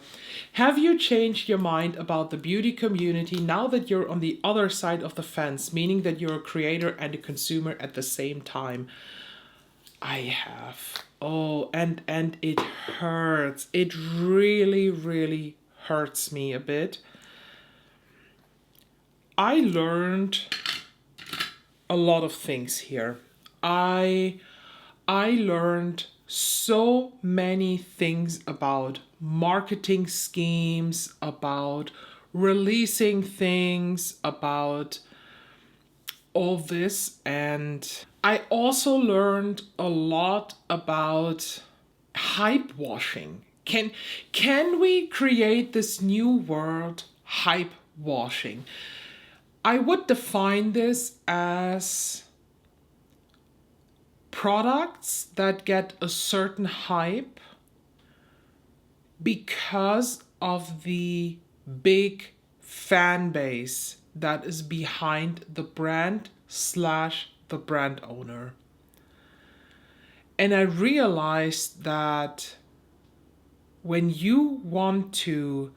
Have you changed your mind about the beauty community now that you're on the other side of the fence, meaning that you're a creator and a consumer at the same time? I have. Oh, and it hurts. It really hurts me a bit. I learned a lot of things here. I learned so many things about marketing schemes, about releasing things, about all this, and I also learned a lot about hype washing. Can we create this new word, hype washing? I would define this as products that get a certain hype because of the big fan base that is behind the brand / the brand owner. And I realized that when you want to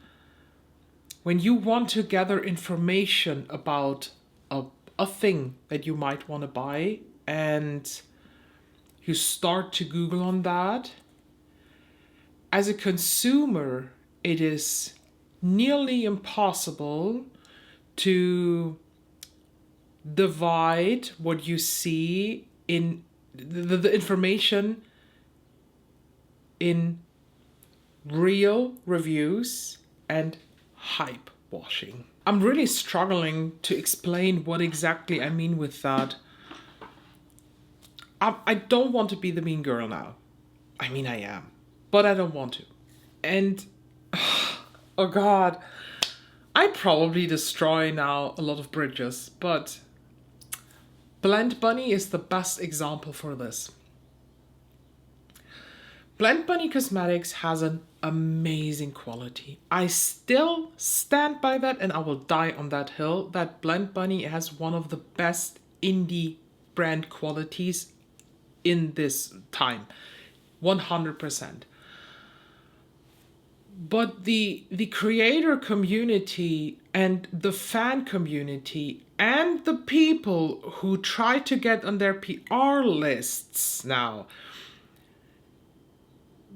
gather information about a thing that you might want to buy, and you start to Google on that, as a consumer, it is nearly impossible to divide what you see in the information in real reviews and hype washing. I'm really struggling to explain what exactly I mean with that. I don't want to be the mean girl now. I mean, I am, but I don't want to. And, oh God, I probably destroy now a lot of bridges, but Blend Bunny is the best example for this. Blend Bunny Cosmetics has an amazing quality. I still stand by that, and I will die on that hill, that Blend Bunny has one of the best indie brand qualities in this time. 100%. But the creator community and the fan community and the people who try to get on their PR lists now,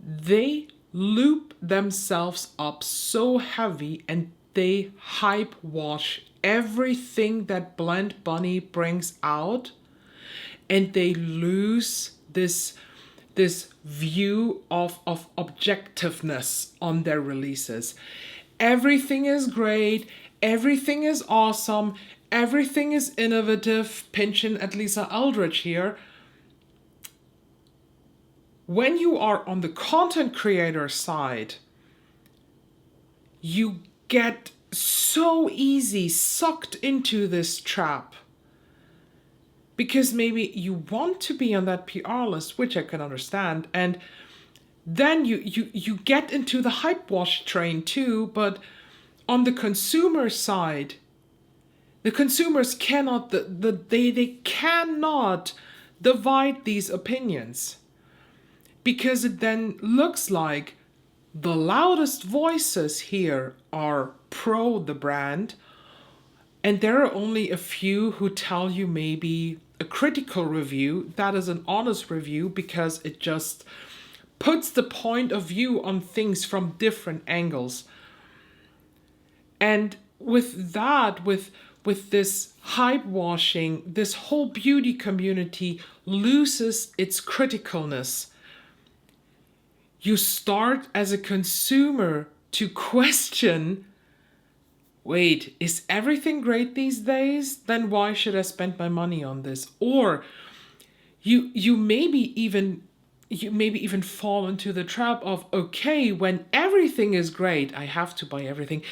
they loop themselves up so heavy and they hype wash everything that Blend Bunny brings out, and they lose this view of objectiveness on their releases. Everything is great, everything is awesome, everything is innovative, pinching at Lisa Eldridge here. When you are on the content creator side, you get so easy sucked into this trap. Because maybe you want to be on that PR list, which I can understand, and then you get into the hype wash train too, but on the consumer side, the consumers cannot, they cannot divide these opinions. Because it then looks like the loudest voices here are pro the brand, and there are only a few who tell you maybe a critical review that is an honest review because it just puts the point of view on things from different angles. And with that, with this hype washing, this whole beauty community loses its criticalness. You start as a consumer to question, wait, is everything great these days? Then why should I spend my money on this? Or you maybe even fall into the trap of, okay, when everything is great, I have to buy everything.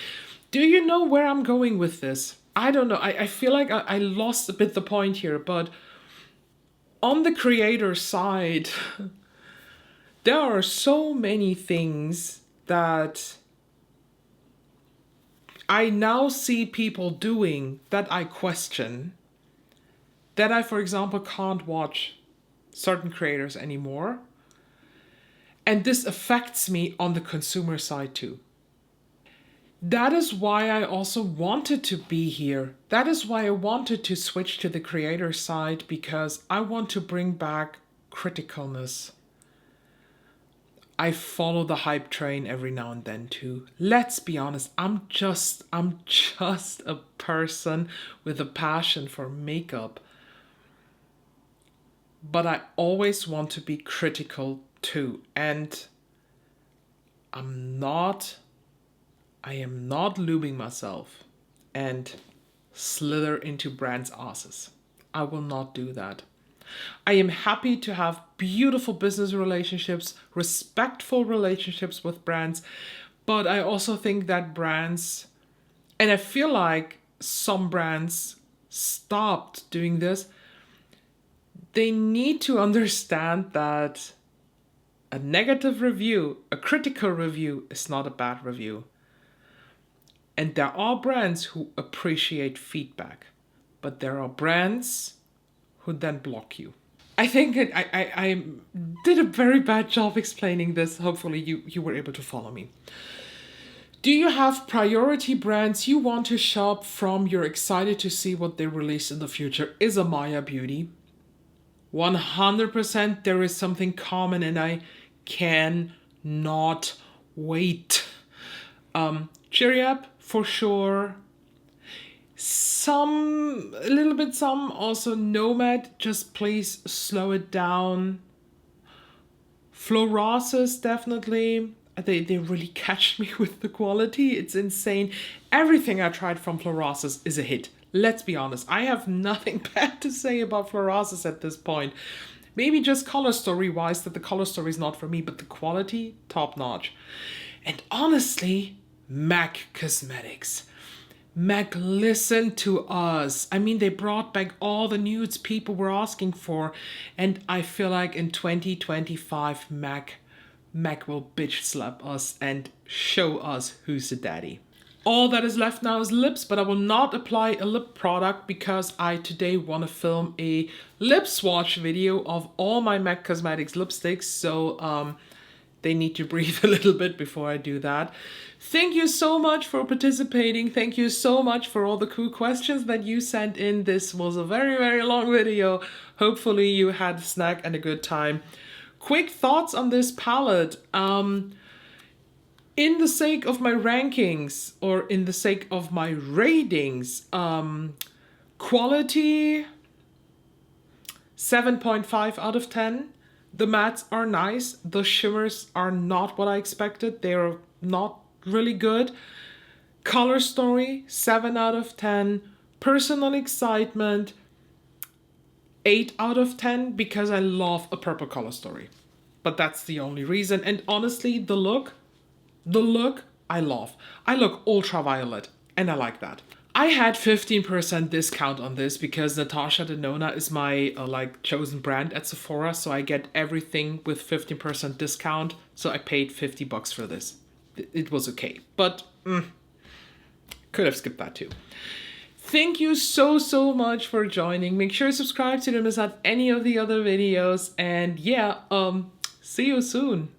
Do you know where I'm going with this? I don't know. I feel like I lost a bit the point here, but on the creator side, there are so many things that I now see people doing that I question, that I, for example, can't watch certain creators anymore. And this affects me on the consumer side too. That is why I also wanted to be here. That is why I wanted to switch to the creator side, because I want to bring back criticalness. I follow the hype train every now and then too. Let's be honest, I'm just a person with a passion for makeup. But I always want to be critical too. And I am not lubing myself and slither into brands' asses. I will not do that. I am happy to have beautiful business relationships, respectful relationships with brands, but I also think that brands, and I feel like some brands stopped doing this, they need to understand that a negative review, a critical review, is not a bad review. And there are brands who appreciate feedback, but there are brands who then block you. I think I did a very bad job explaining this. Hopefully you were able to follow me. Do you have priority brands you want to shop from? You're excited to see what they release in the future. Is Amaya Beauty? 100% there is something common and I cannot wait. Cheery Up, for sure. A little bit some, also Nomad, just please slow it down. Fluorasis, definitely. They really catch me with the quality. It's insane. Everything I tried from Fluorasis is a hit. Let's be honest. I have nothing bad to say about Fluorasis at this point. Maybe just color story wise that the color story is not for me, but the quality, top notch. And honestly, MAC Cosmetics. MAC, listen to us. I mean, they brought back all the nudes people were asking for. And I feel like in 2025, MAC will bitch slap us and show us who's the daddy. All that is left now is lips, but I will not apply a lip product because I today want to film a lip swatch video of all my MAC Cosmetics lipsticks. So they need to breathe a little bit before I do that. Thank you so much for participating. Thank you so much for all the cool questions that you sent in. This was a very, very long video. Hopefully you had a snack and a good time. Quick thoughts on this palette. In the sake of my rankings or in the sake of my ratings, quality 7.5 out of 10. The mattes are nice. The shimmers are not what I expected. They're not really good. Color story 7 out of 10. Personal excitement 8 out of 10 because I love a purple color story. But that's the only reason. And honestly, the look I love. I look ultraviolet and I like that. I had 15% discount on this because Natasha Denona is my chosen brand at Sephora, so I get everything with 15% discount. So I paid $50 for this. It was okay, but could have skipped that too. Thank you so much for joining. Make sure to subscribe to don't miss out any of the other videos, and yeah, see you soon.